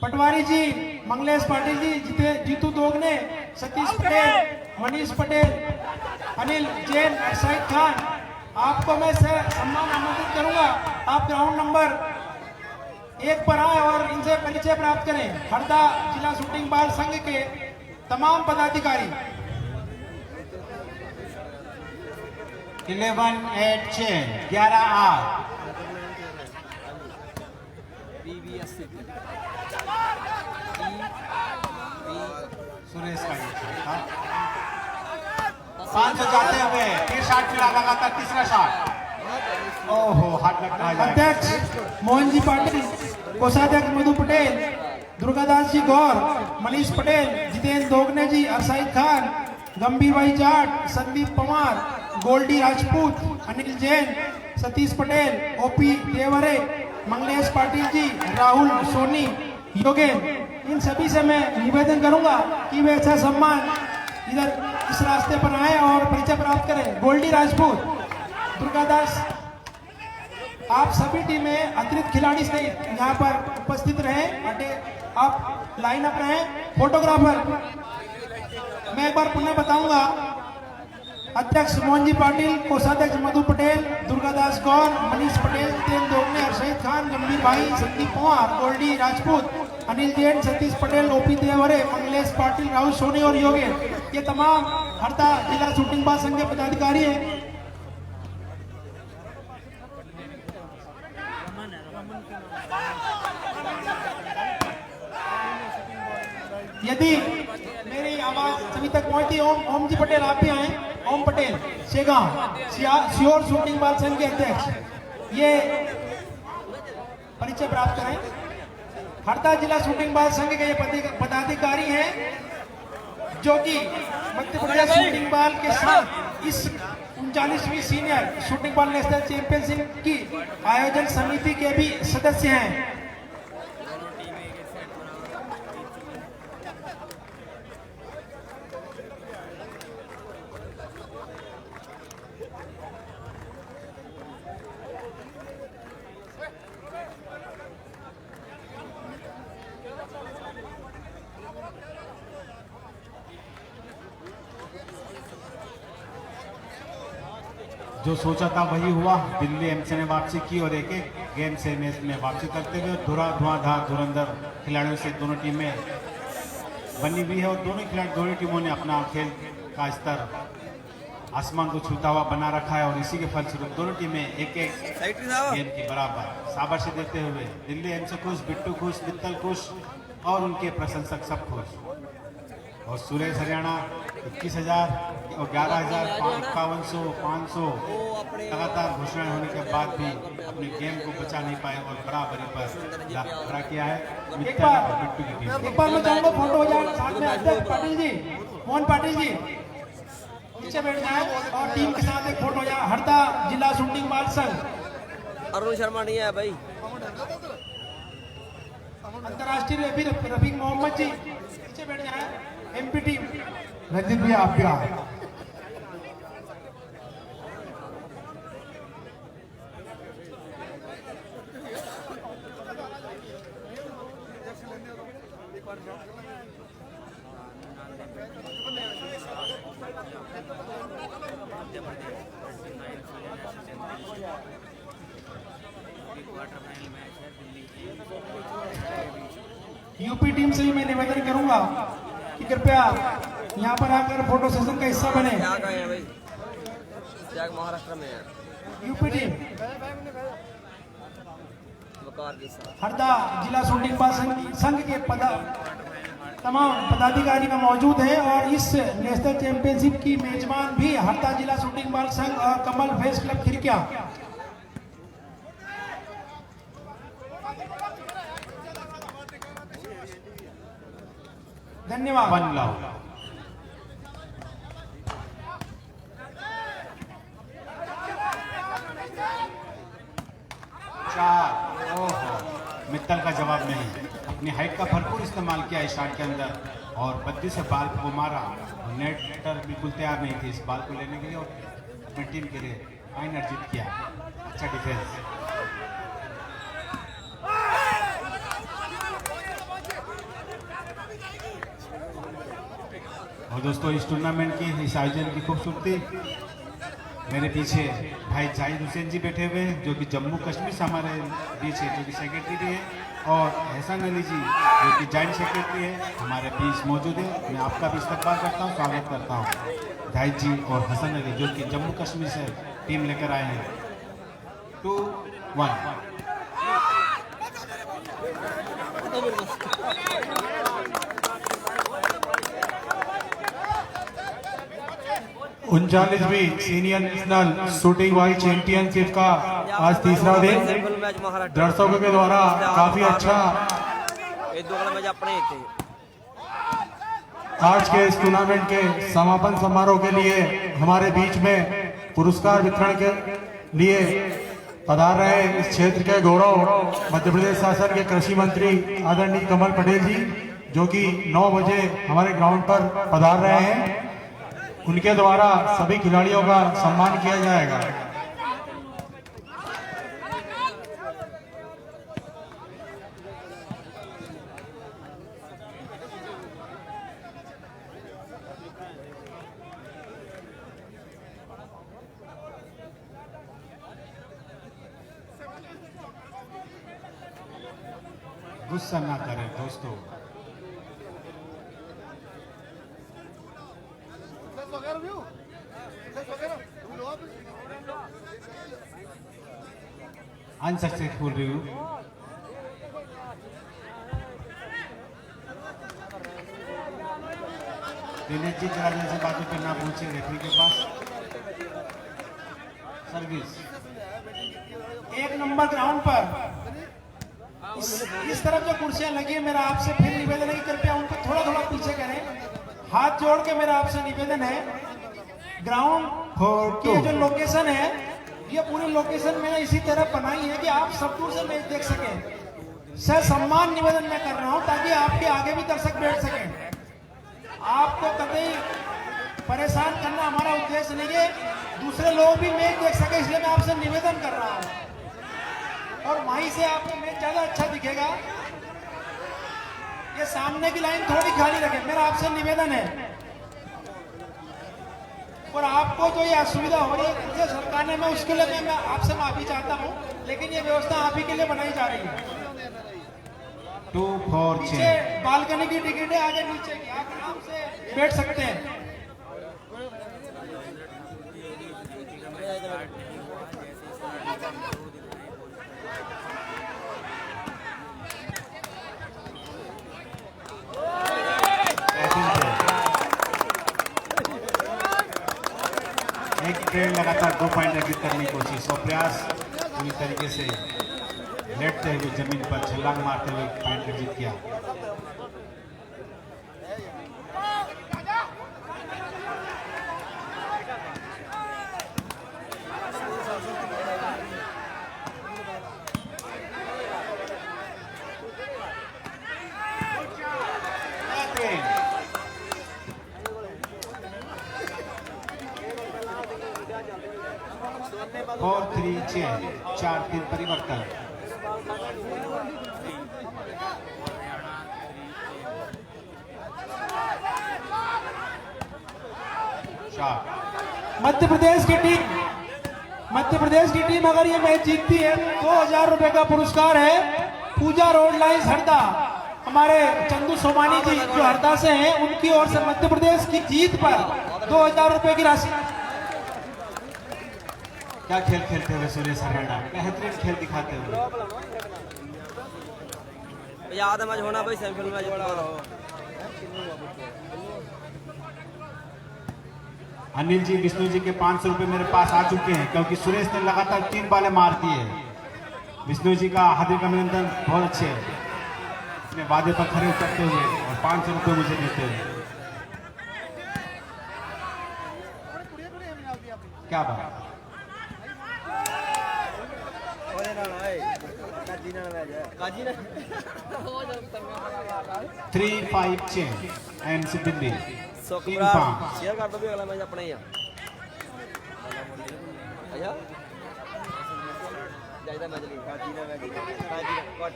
पटवारी जी, मंगलेश पाटिल जी, जीतू दोगने, सतीश पटेल, मनीष पटेल, अनिल जैन, अरसाइद खान, आपको मैं सम्मान आमंत्रित करूंगा। आप ग्राउंड नंबर 1 पर आए और इनसे परिचय प्राप्त करें। हरदा जिला शूटिंग बॉल संघ के तमाम पदाधिकारी। 11-8 11-8 सुरेश का ये था। 500 जाते हुए फिर शॉट मिला, लगातार तीसरा शॉट। ओहो, हाथ लगता है। अध्यक्ष मोहन जी पाटिल, कोषाध्यक्ष मधु पटेल, दुर्गादास जी गौर, मनीष पटेल, जितेंद्र दोगने जी, अरसाइद खान, गंभीर भाई जाट, संदीप पवार, गोल्डी राजपूत, अनिल जैन, सतीश पटेल, ओपी देवरे, मंगलेश पाटिल जी, राहुल सोनी, योगेन, इन सभी से मैं निवेदन करूंगा कि वे अच्छा सम्मान इधर इस रास्ते पर आए और परिचय प्राप्त करें। गोल्डी राजपूत, दुर्गादास, आप सभी टीमें अतिरिक्त खिलाड़ी से यहाँ पर उपस्थित रहें। आप लाइन अप रहें। फोटोग्राफर मैं एक बार पुनः बताऊंगा, अध्यक्ष मोहन जी पाटिल, कोषाध्यक्ष मधु पटेल, दुर्गादास गौर, मनीष पटेल, जितेंद्र दोगने, अरशद खान, गंभीर भाई, संदीप पवार, गोल्डी राजपूत, अनिल जैन, सतीश पटेल, ओपी देवरे, मंगलेश पाटिल, राहुल सोनी और योगेन, ये तमाम हरदा जिला शूटिंग बॉल संघ के पदाधिकारी हैं। यदि मेरी आवाज सभी तक पहुंचती, ओम जी पटेल आप भी आए। Om Patel, Shegaon, sure shooting ball संघ के अध्यक्ष, ये परिचय प्राप्त करें। हरदा जिला शूटिंग बॉल संघ के ये पदाधिकारी हैं जो कि मध्य प्रदेश शूटिंग बॉल के साथ इस 39वीं senior shooting ball national championship की आयोजन समिति के भी सदस्य हैं। जो सोचा था वही हुआ। दिल्ली एमसी ने वापसी की और एक एक गेम से मैच में वापसी करते हुए धुआंधार धुरंधर खिलाड़ियों से दोनों टीमें बनी हुई है और दोनों टीमों ने अपना खेल का स्तर आसमान को छूता हुआ बना रखा है और इसी के फलस्वरूप दोनों टीमें एक एक गेम की बराबर शाबाशी देते हुए दिल्ली एमसी खुश, बिट्टू खुश, मित्तल खुश और उनके प्रशंसक सब खुश। और सुरेश हरियाणा 21,000 और 11,000, 5100, 500 लगातार घोषणाएं होने के बाद भी अपने गेम को बचा नहीं पाए और बराबरी पर खड़ा किया है एक बार मैं चाहूंगा फोटो हो जाए साथ में अध्यक्ष पाटिल जी, मोहन पाटिल जी नीचे बैठ जाए और टीम के साथ एक फोटो हो जाए। हरदा जिला शूटिंग बॉल संघ, अरुण शर्मा नहीं है भाई, अंतर्राष्ट्रीय रफीक मोहम्मद जी नीचे बैठ जाए। एमपी टीम रंजीत भैया आप भी आए। टीम से भी मैं निवेदन करूंगा कि कृपया यहाँ पर आकर फोटो सेशन का हिस्सा बने। क्या कहे भाई, त्याग महाराष्ट्र में है, यूपी टीम वकार के साथ हरदा जिला शूटिंग बाल संघ के तमाम पदाधिकारी का मौजूद है और इस नेशनल चैंपियनशिप की मेजबान भी हरदा जिला शूटिंग बाल संघ और कमल फेस क्लब खिरकिया। धन्यवाद। 1 love। मित्तल का जवाब नहीं, अपनी हाइट का भरपूर इस्तेमाल किया इस शॉट के अंदर और बद्दी से बाल को मारा। नेटर बिल्कुल तैयार नहीं थी इस बाल को लेने के लिए और अपनी टीम के लिए फाइन अर्जित किया। अच्छा डिफेंस। और दोस्तों इस टूर्नामेंट की, इस आयोजन की खूबसूरती, मेरे पीछे भाई जाहिद हुसैन जी बैठे हुए हैं जो कि जम्मू कश्मीर से हमारे बीच है, जो कि सेक्रेटरी भी हैं, और एहसान अली जी जो कि जॉइंट सेक्रेटरी है हमारे बीच मौजूद है। मैं आपका भी इस्तकबाल करता हूँ, स्वागत करता हूँ। जाहिद जी और हसन अली जो कि जम्मू कश्मीर से टीम लेकर आए हैं। 2-1। 39वीं senior national shooting wise championship का आज तीसरा दिन दर्शकों के द्वारा काफी अच्छा आज के इस टूर्नामेंट के समापन समारोह के लिए हमारे बीच में पुरस्कार वितरण के लिए पधार रहे इस क्षेत्र के गौरव मध्य प्रदेश शासन के कृषि मंत्री आदरणीय कमल पटेल जी, जो कि 9 बजे हमारे ग्राउंड पर पधार रहे हैं। उनके द्वारा सभी खिलाड़ियों का सम्मान किया जाएगा। गुस्सा ना करें दोस्तों। Unsuccessful review. दिनेश जी जरा जैसे बातों पे ना पहुंचे रेफरी के पास। सर्विस 1 नंबर ग्राउंड पर इस तरफ जो कुर्सियां लगी है, मेरा आपसे फिर निवेदन है कि कृपया उनको थोड़ा थोड़ा पीछे करें। हाथ जोड़ के मेरा आपसे निवेदन है, ग्राउंड की जो लोकेशन है, ये पूरी लोकेशन मैंने इसी तरह बनाई है कि आप सब दूर से मैच देख सकें। सर सम्मान निवेदन मैं कर रहा हूं ताकि आपके आगे भी दर्शक बैठ सकें। आपको कतई परेशान करना हमारा उद्देश्य नहीं है, दूसरे लोग भी मैच देख सके, इसलिए मैं आपसे निवेदन कर रहा हूं। और वहीं से आपको मैच ज्यादा अच्छा दिखेगा। ये सामने की लाइन थोड़ी खाली रखें, मेरा आपसे निवेदन है। और आपको जो ये असुविधा हो रही है सरकार ने, मैं उसके लिए मैं आपसे माफी चाहता हूं, लेकिन ये व्यवस्था आप ही के लिए बनाई जा रही है। 2-4 नीचे बालकनी की टिकट है, आगे नीचे की, आप आराम से बैठ सकते हैं। एक ट्रेन लगातार 2 पॉइंट अर्जित करने की कोशिश और प्रयास पूरी तरीके से लेटते हुए जमीन पर छलांग मारते हुए पॉइंट अर्जित किया। और 3-6 4-3 परिवर्तन। मध्य प्रदेश की टीम अगर ये मैच जीतती है 2000 रुपए का पुरस्कार है पूजा रोड लाइन्स हरदा। हमारे चंदू सोमानी जी जो हरदा से हैं, उनकी ओर से मध्य प्रदेश की जीत पर 2000 रुपए की राशि। क्या खेल खेलते हुए सुरेश हरियाणा, बेहतरीन खेल दिखाते हुए। याद मैच होना भाई, सेमीफाइनल मैच होना। अनिल जी, विष्णु जी के 500 रुपए मेरे पास आ चुके हैं, क्योंकि सुरेश ने लगातार 3 बालें मार दी है। विष्णु जी का हार्दिक अभिनंदन, बहुत अच्छे है, अपने वादे पर खड़े उतरते हुए और 500 रुपए मुझे देते हुए। क्या बात। 3-5 चेंज एंड दिल्ली 3-5। शेयर कर दो भी, अगला मैच अपना ही है। आया जायदा मैच ली काजी ना मैच काजी कट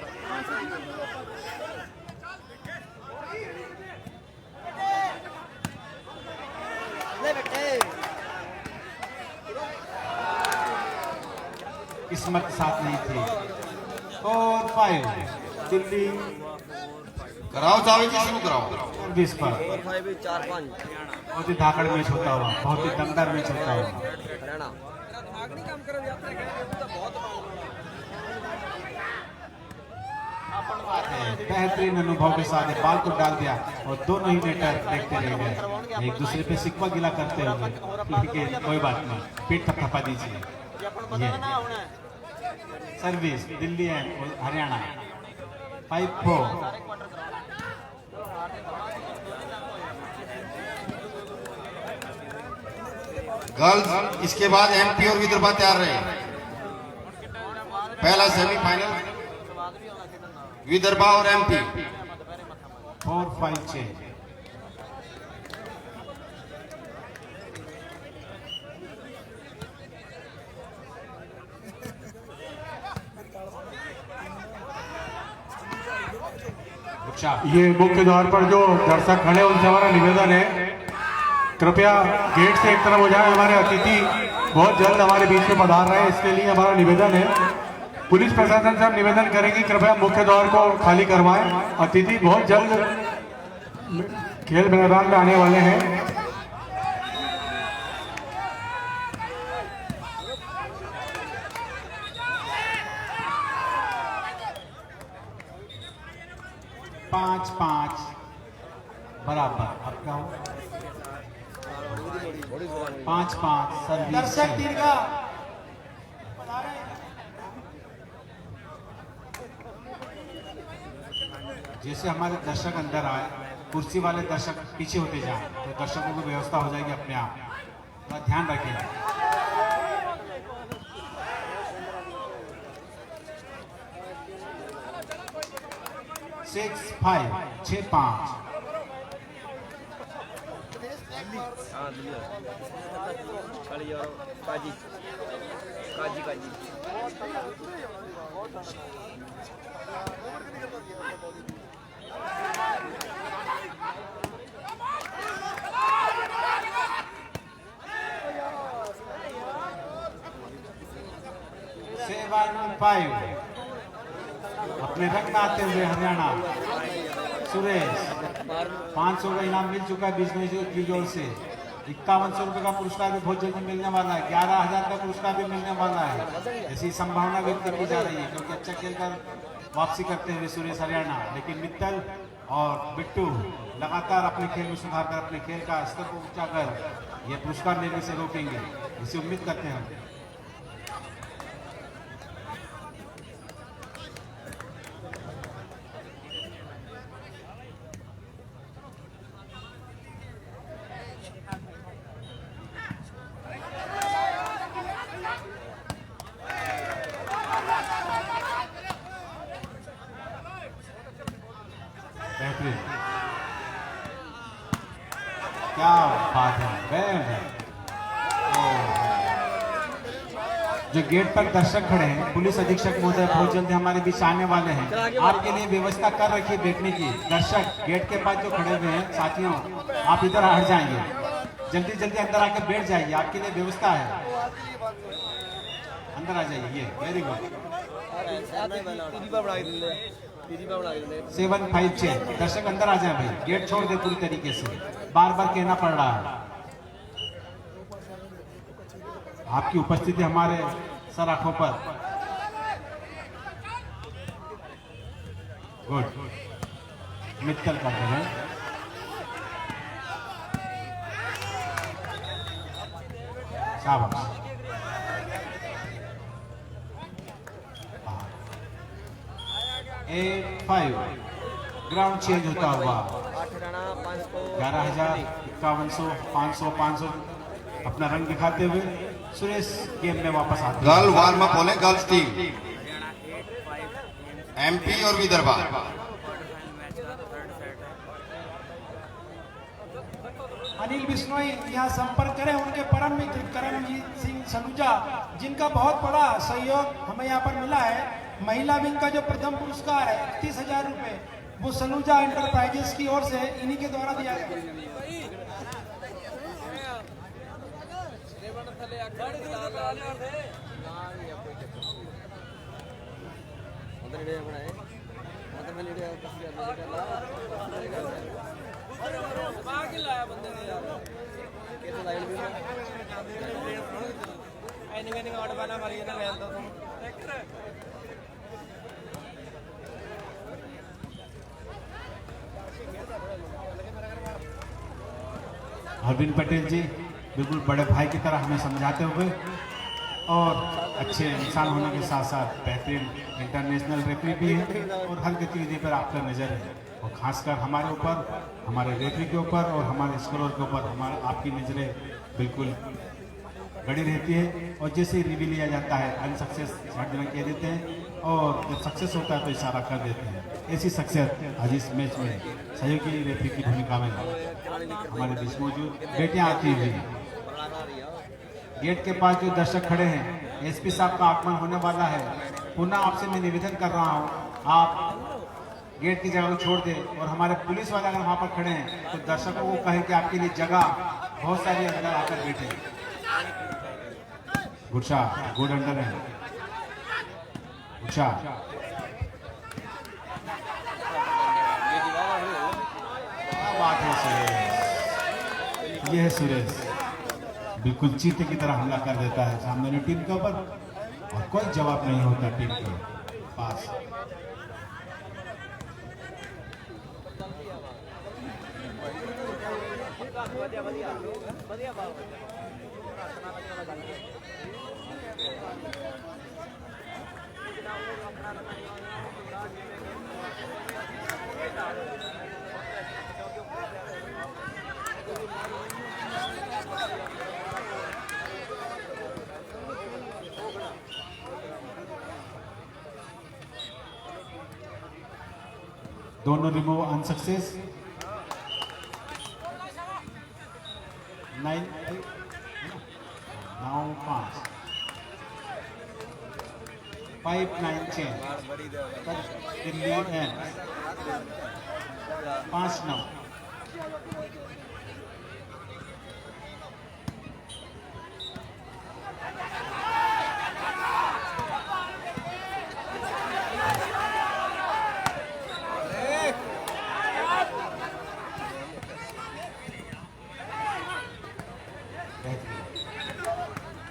ले बेटे। किस्मत साथ नहीं थी। 4-5 दिल्ली। कराओ जावेद जी, शुरू कराओ। सर्विस पर 4-5 4-5 बहुत ही धाकड़ मैच होता हुआ, बहुत ही दमदार मैच होता हुआ। हरियाणा बेहतरीन अनुभव के साथ बाल को डाल दिया और दोनों ही नेटर देखते रह गए, एक दूसरे पे सिक्का गिला करते हुए। लेकिन कोई बात नहीं, पीठ थपथपा दीजिए। Service Delhi and Haryana 5-4। Girls, इसके बाद एमपी और विदर्भा तैयार रहे। पहला सेमीफाइनल विदर्भा और एमपी। 4-5 चेंज। ये मुख्य द्वार पर जो दर्शक खड़े हैं उनसे हमारा निवेदन है, कृपया गेट से एक तरफ हो जाए। हमारे अतिथि बहुत जल्द हमारे बीच में पधार रहे हैं, इसके लिए हमारा निवेदन है। पुलिस प्रशासन से हम निवेदन करेंगे कृपया मुख्य द्वार को खाली करवाएं। अतिथि बहुत जल्द खेल मैदान में आने वाले हैं। पाँच बराबर। अब क्या हो? 5-5 सर्विस। दर्शक दीर्घा जैसे हमारे दर्शक अंदर आए, कुर्सी वाले दर्शक पीछे होते जाएं, तो दर्शकों की व्यवस्था हो जाएगी अपने आप। थोड़ा ध्यान रखिएगा। 6-5 6-5। काजी काजी काजी अपने रंग में आते हुए हरियाणा सुरेश 500 का इनाम मिल चुका है बिजनेस की जोर से। 5100 रुपए का पुरस्कार भी बहुत जल्दी मिलने वाला है। 11000 का पुरस्कार भी मिलने वाला है। ऐसी संभावना व्यक्त की जा रही है, क्योंकि अच्छा खेलकर वापसी करते हुए सुरेश हरियाणा। लेकिन मित्तल और बिट्टू लगातार अपने खेल में सुधार कर अपने खेल का स्तर को ऊंचा कर ये पुरस्कार लेने से रोकेंगे, इसे उम्मीद करते हैं। क्या बात है। जो गेट पर दर्शक खड़े हैं, पुलिस अधीक्षक महोदय बहुत जल्द हमारे बीच आने वाले हैं। आपके लिए व्यवस्था कर रखी है बैठने की। दर्शक गेट के पास जो खड़े हुए हैं साथियों, आप इधर हट जाएंगे, जल्दी जल्दी अंदर आके बैठ जाइए, आपके लिए व्यवस्था है। अंदर आ जाइए। ये वेरी गुड। 7-5-6 दर्शक अंदर आ जाए भाई, गेट छोड़ दे पूरी तरीके से, बार बार कहना पड़ रहा है। आपकी उपस्थिति हमारे सर आंखों पर। गुड, मित्तल कर रहे हैं। शाबाश। 8-5 ग्राउंड चेंज होता हुआ 11,000 5100 500 500 अपना रंग दिखाते हुए सुरेश गेम में वापस आते हैं। गर्ल वार्म अप होने गर्ल्स टीम एमपी और विदर्भा। अनिल बिश्नोई यहाँ संपर्क करें, उनके परम मित्र करमजीत सिंह सलूजा, जिनका बहुत बड़ा सहयोग हमें यहाँ पर मिला है। महिला विंग का जो प्रथम पुरस्कार है 31,000 रुपए, वो सलूजा एंटरप्राइजेस की ओर से इन्हीं के द्वारा दिया गया। अरविंद पटेल जी बिल्कुल बड़े भाई की तरह हमें समझाते हुए और अच्छे इंसान होने के साथ साथ बेहतरीन इंटरनेशनल रेफरी भी है और हर गतिविधि पर आपका नज़र है, और खासकर हमारे ऊपर, हमारे रेफरी के ऊपर और हमारे स्कोर के ऊपर हमारे आपकी नज़रें बिल्कुल बड़ी रहती है। और जैसे ही रिव्यू लिया जाता है अनसक्सेस झट देना कह देते हैं, और जब सक्सेस होता है तो इशारा कर देते हैं। ऐसी शख्सियत आज इस मैच में सहयोगी रेफरी की भूमिका में हमारे बीच मौजूद बेटियां आती हुई। गेट के पास जो दर्शक खड़े हैं, एसपी साहब का आगमन होने वाला है। पुनः आपसे मैं निवेदन कर रहा हूं, आप गेट की जगह को छोड़ दें और हमारे पुलिस वाले अगर वहां पर खड़े हैं तो दर्शकों को कहें कि आपके लिए जगह बहुत सारी अंदर आकर बैठे। गुच्छा गुड अंडर है, गुच्छा बात है सुरेश, ये है सुरेश, बिल्कुल चीते की तरह हमला कर देता है सामने वाली टीम के ऊपर और कोई जवाब नहीं होता टीम के पास। दोनों remove unsuccess. 9 5 5-9 change Delhi and 5-9।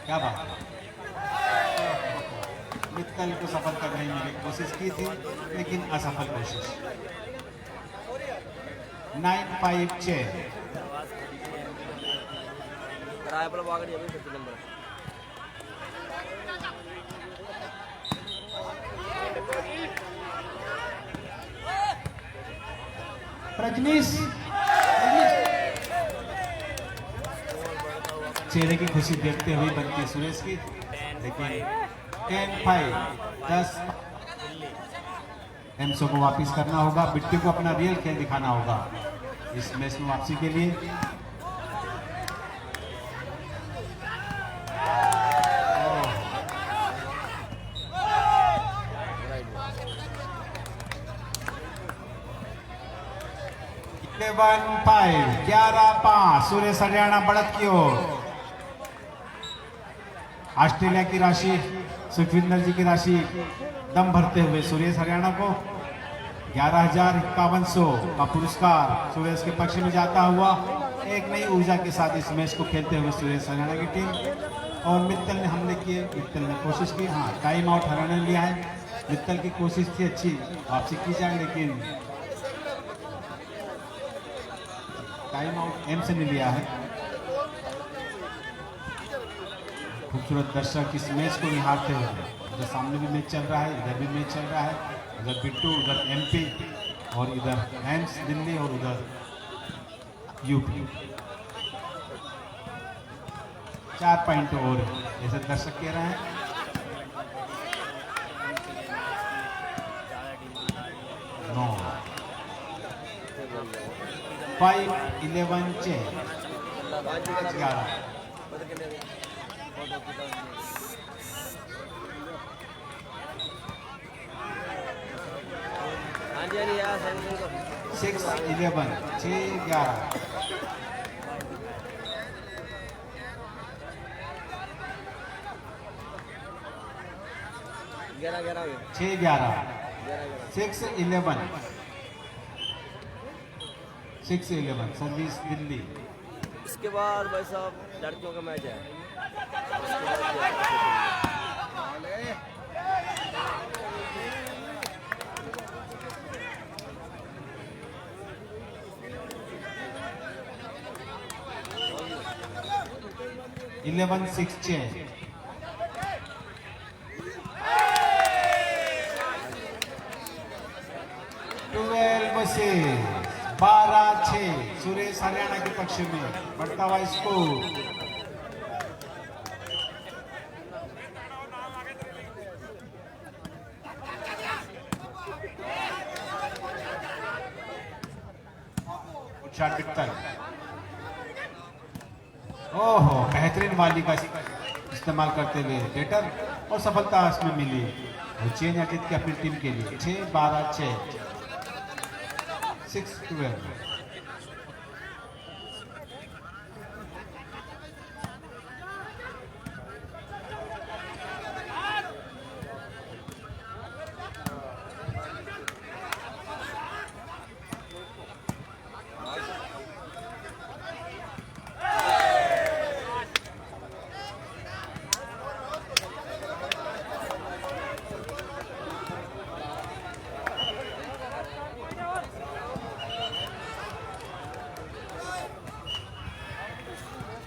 क्या बात, मित्तल को सफल करने की कोशिश की थी लेकिन असफल कोशिश। 9-5-6 प्रजनीश चेहरे की खुशी देखते हुए बनती है सुरेश की, लेकिन 10-5 10 एमसो को वापस करना होगा। बिट्टू को अपना रियल खेल दिखाना होगा इस मैच में वापसी के लिए। वन 5 11-5 सुरेश हरियाणा बढ़त की ओर। ऑस्ट्रेलिया की राशि सुखविंदर जी की राशि दम भरते हुए सुरेश हरियाणा को 11,5100 का पुरस्कार सुरेश के पक्ष में जाता हुआ। एक नई ऊर्जा के साथ इस मैच को खेलते हुए सुरेश हरियाणा की टीम। और मित्तल ने हमले किए, मित्तल ने कोशिश की, हाँ टाइम आउट हरियाणा ने लिया है। मित्तल की कोशिश थी अच्छी वापसी की जाए, लेकिन टाइम आउट एम से नहीं लिया है। खूबसूरत दर्शक इस मैच को निहारते हुए, इधर सामने भी मैच चल रहा है, इधर भी मैच चल रहा है, उधर बिट्टू, उधर एमपी और इधर एम्स दिल्ली और उधर यूपी। 4 पॉइंट और ऐसे दर्शक कह रहे हैं। No 5-11 change 11। हाँ जी यार 6-11 6-11। 6-11 6-11 6-11 सर्विस दिल्ली। इसके बाद भाई साहब लड़कियों का मैच है। 11-6 चेंज। 12-6 सुरेश हरियाणा के पक्ष में बढ़ता हुआ स्कोर। ओहो बेहतरीन वाली का इस्तेमाल करते हुए बेटर और सफलता इसमें मिली और चेंज अर्जित की अपनी टीम के लिए। 6-12 6-12।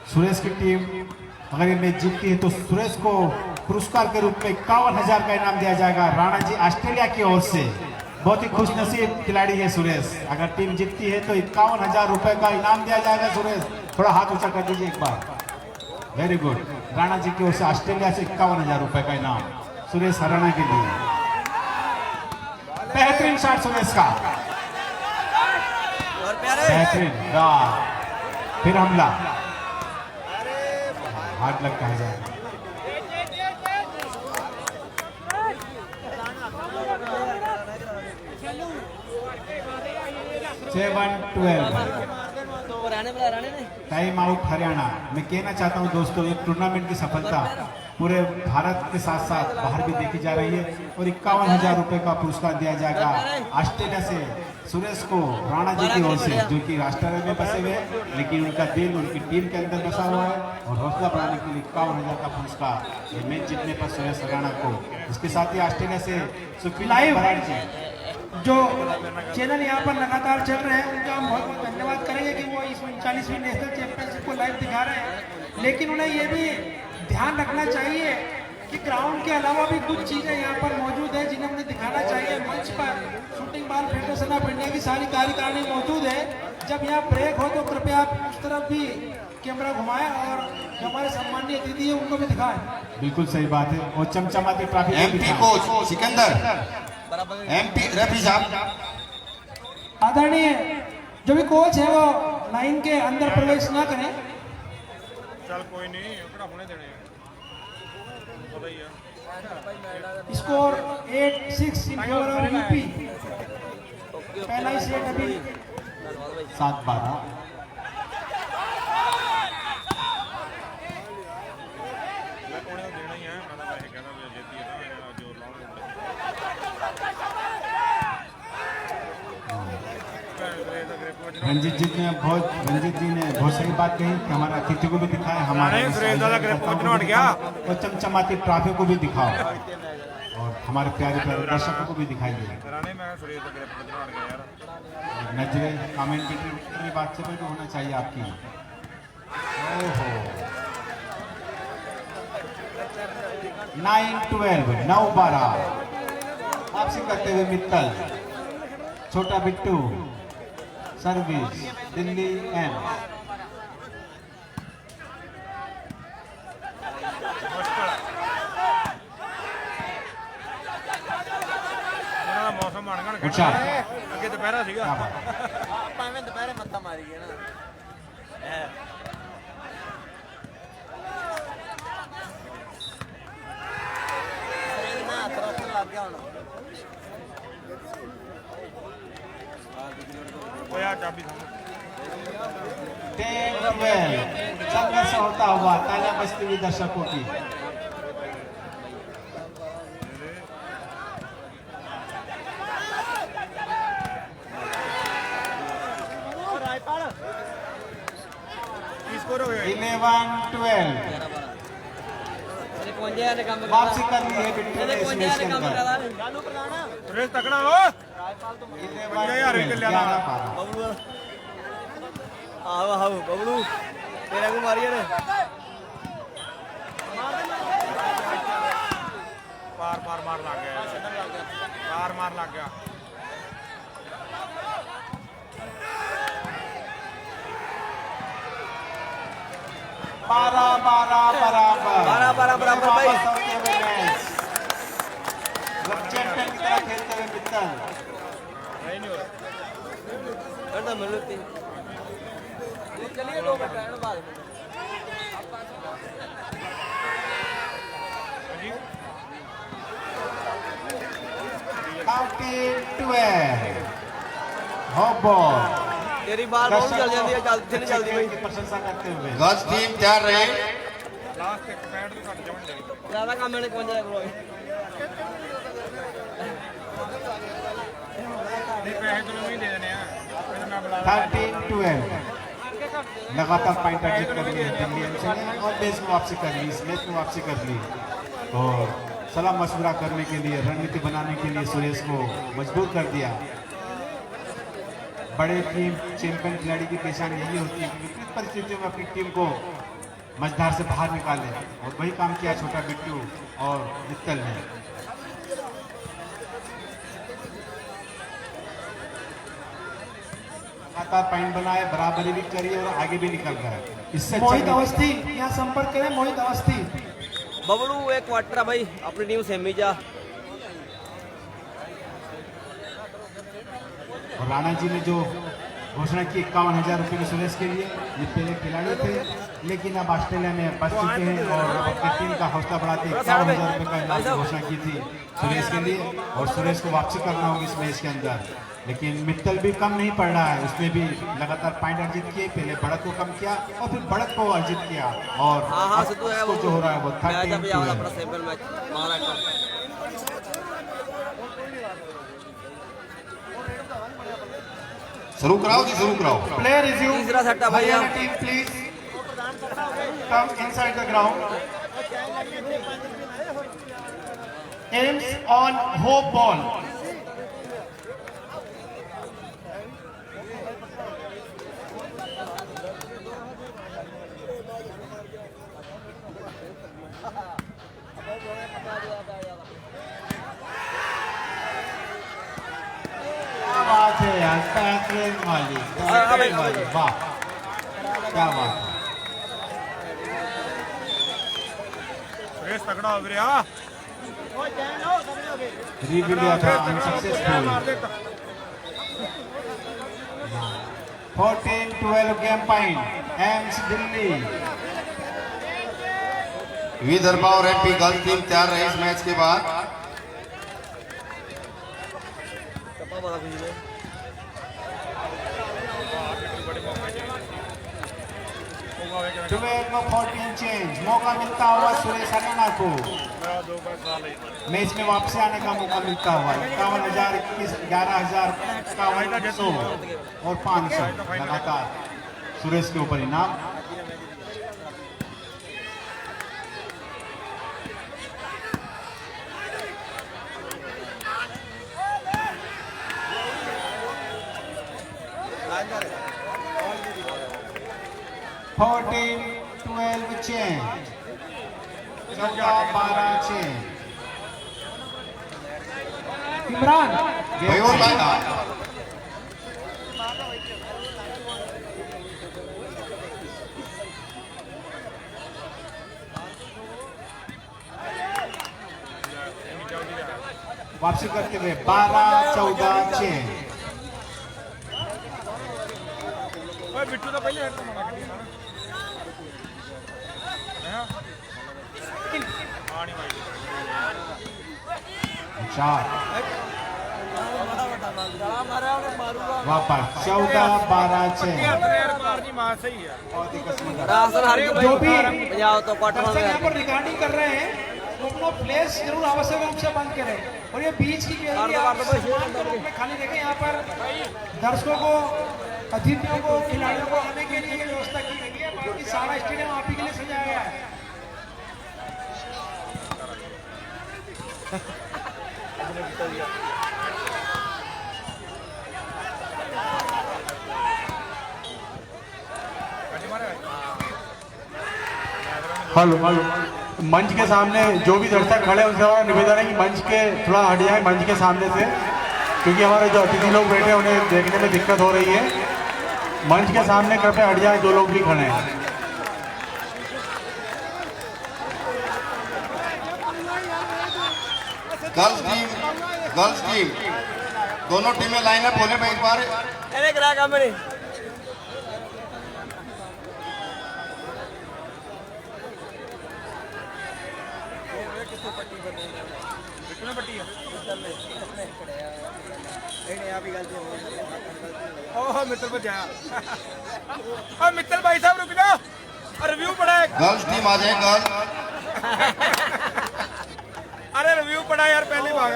सुरेश की टीम अगर ये मैच जीतती है तो सुरेश को पुरस्कार के रूप में 51,000 का इनाम दिया जाएगा राणा जी ऑस्ट्रेलिया की ओर से। बहुत ही खुशनसीब खिलाड़ी है सुरेश। अगर टीम जीतती है तो 51,000 रुपए का इनाम दिया जाएगा। सुरेश थोड़ा हाथ ऊंचा कर दीजिए एक बार। Very good. राणा जी की ओर से ऑस्ट्रेलिया से 51,000 रुपए का इनाम सुरेश हरियाणा के लिए। बेहतरीन शॉट सुरेश का, बेहतरीन। फिर हमला, हार्ड लग कहा जाएगा। 7-12 टाइम आउट हरियाणा। मैं कहना चाहता हूं दोस्तों, एक टूर्नामेंट की सफलता पूरे भारत के साथ साथ बाहर भी देखी जा रही है और 51,000 रुपए का पुरस्कार दिया जाएगा ऑस्ट्रेलिया से सुरेश को राणा जी की ओर से, जो कि ऑस्ट्रेलिया में बसे हुए हैं लेकिन उनका दिल उनकी टीम के अंदर बसा हुआ है और हौसला बढ़ाने के लिए 51,000 का पुरस्कार ये मैच जीतने पर सुरेश हरियाणा को। इसके साथ ही ऑस्ट्रेलिया से लाइव जो चैनल यहाँ पर लगातार चल रहे हैं उनका हम बहुत बहुत धन्यवाद करेंगे कि वो इस 39वीं नेशनल चैंपियनशिप को लाइव दिखा रहे हैं। लेकिन उन्हें ये भी ध्यान रखना चाहिए कि ग्राउंड के अलावा भी कुछ चीज़ें यहाँ पर मौजूद है जिन्हें उन्हें दिखाना चाहिए। मंच पर शूटिंग बाल फेडरेशन ऑफ इंडिया की सारी कार्यकारिणी मौजूद है। जब यहाँ ब्रेक हो तो कृपया आप उस तरफ भी कैमरा घुमाएं और जो हमारे सम्मानीय अतिथि है उनको भी दिखाएं। बिल्कुल सही बात है। और चमचमाती trophy MP coach Sikandar, MP referee साहब, आदरणीय जो भी कोच है वो लाइन के अंदर प्रवेश ना करें। चल कोई नहीं, होने देने score 8-6 in favour of UP. पहला ही सेट अभी 7-12। रंजीत जी ने बहुत सही बात कही कि हमारे अतिथि को भी दिखाए, हमारे और चमचमाती ट्रॉफी को भी दिखाओ और हमारे प्यारे प्यारे दर्शकों को भी दिखाइए। नजरे कमेंटेटर की बात से भी होना चाहिए आपकी। ओहो 9-12 9-12 वापसी करते हुए मित्तल, छोटा बिट्टू सर्विस दिल्ली एम्स। मौसम अच्छा अगे दोपहरा सीगा ਭਾਵੇਂ ਦੁਪਹਿਰੇ ਮੱਤਾ ਮਾਰੀ ਗਿਆ ਨਾ ਨਾ ਤਰਫ ਲੱਗ ਗਿਆ ਹੁਣ होया चाबी 10-12 संघर्ष होता हुआ तालियां बजती हुई दर्शकों की। स्कोर हो गया 11-12 वापसी कर ली है बिट्टू ने इस मैच के अंदर। सुरेश तकड़ा हो 11-12 ਆਹੋ ਆਹੋ ਬਬਲੂ ਤੇਰਾ ਕੋ ਮਾਰੀ ਨੇ मार लग गया मार लग गया। 12-12 बराबर भाई। चैंपियन की तरह खेलते हुए मित्तल करना मिलती चलिए 2 मिनट रहने बाद तेरी बाल बहुत चल जाती है, चलती नहीं चलती भाई। प्रशंसा करते हुए गज टीम तैयार रहे। लास्ट एक पैंट तो कट जाने ज्यादा काम मैंने कौन जाए ब्रो नहीं पैसे तो नहीं दे देने हैं फिर मैं बुला 13-12 लगातार पॉइंट अर्जित कर ली है दिल्ली एम्स ने और देश में वापसी कर ली, इस मैच में वापसी कर ली और सलाह मशवरा करने के लिए, रणनीति बनाने के लिए सुरेश को मजबूर कर दिया। बड़े टीम चैंपियन खिलाड़ी की पहचान यही होती है कि विपरीत परिस्थितियों में अपनी टीम को मझधार से बाहर निकाले और वही काम किया छोटा बिट्टू और मित्तल ने। लगातार पॉइंट बनाए, बराबरी भी करी और आगे भी निकल रहा है। इससे मोहित अवस्थी यहाँ संपर्क करें, मोहित अवस्थी। बबलू एक क्वार्टर है भाई, अपनी टीम सेमी जा। और राणा जी ने जो घोषणा की 51,000 रुपये की सुरेश के लिए, ये पहले खिलाड़ी थे लेकिन अब ऑस्ट्रेलिया में बच चुके हैं और अपनी टीम का हौसला बढ़ाते 51,000 रुपये का इनाम की घोषणा की थी सुरेश के लिए और सुरेश को वापसी करना होगी इस मैच के अंदर। लेकिन मित्तल भी कम नहीं पड़ रहा है, उसने भी लगातार पॉइंट अर्जित किए, पहले बढ़त को कम किया और फिर बढ़त को अर्जित किया और उसको जो हो रहा है वो 13-12 शुरू कराओ जी, शुरू कराओ। Play resume. तीसरा सेट है भैया। Team please come inside the ground. AIIMS on hope ball. बात है यार, टैकलिंग वाली वाह क्या बात है। सुरेश तकड़ा हो गया। रिव्यू था unsuccessful. 14-12 game point AIIMS Delhi. Vidarbha और एमपी गर्ल्स टीम तैयार रहे इस मैच के बाद। 12-14 चेंज, मौका मिलता हुआ सुरेश हरियाणा को। मैच में वापसी आने का मौका मिलता हुआ 51,000, 11,000, 51,100 और 500 लगातार सुरेश के ऊपर इनाम। फोर्टीन 12 चेंज 14-12 इमरान मयूर भाई वापसी करते हुए 12-14 चेंज। बिट्टू तो पहले वापस 14-12 चेंज। जो भी बजाओ तो क्वार्टर दर्शक यहाँ पर में रिकॉर्डिंग कर रहे हैं वो अपना प्लेस जरूर आवश्यक रूप से बंद करें और ये बीच की गैलरी आप सम्मान के रूप में खाली देखें। यहाँ पर दर्शकों को, अतिथियों को, खिलाड़ियों को आने के लिए व्यवस्था की गई है। बाकी सारा स्टेडियम आप ही के लिए सजाया गया है। हेलो मंच के सामने जो भी दर्शक खड़े हैं उनसे हमारा निवेदन है कि मंच के थोड़ा हट जाए मंच के सामने से, क्योंकि हमारे जो अतिथि लोग बैठे हैं उन्हें देखने में दिक्कत हो रही है। मंच के सामने कृपया हट जाए जो लोग भी खड़े हैं। गर्ल्स टीम दोनों टीमें लाइनअप होने में एक बार अरे करा काम नहीं मित्तल पर जा मित्तल भाई साहब रुक जाओ, रिव्यू पड़ा है। गर्ल्स टीम आ जाए गर्ल। अरे रिव्यू पड़ा यार, पहले भाग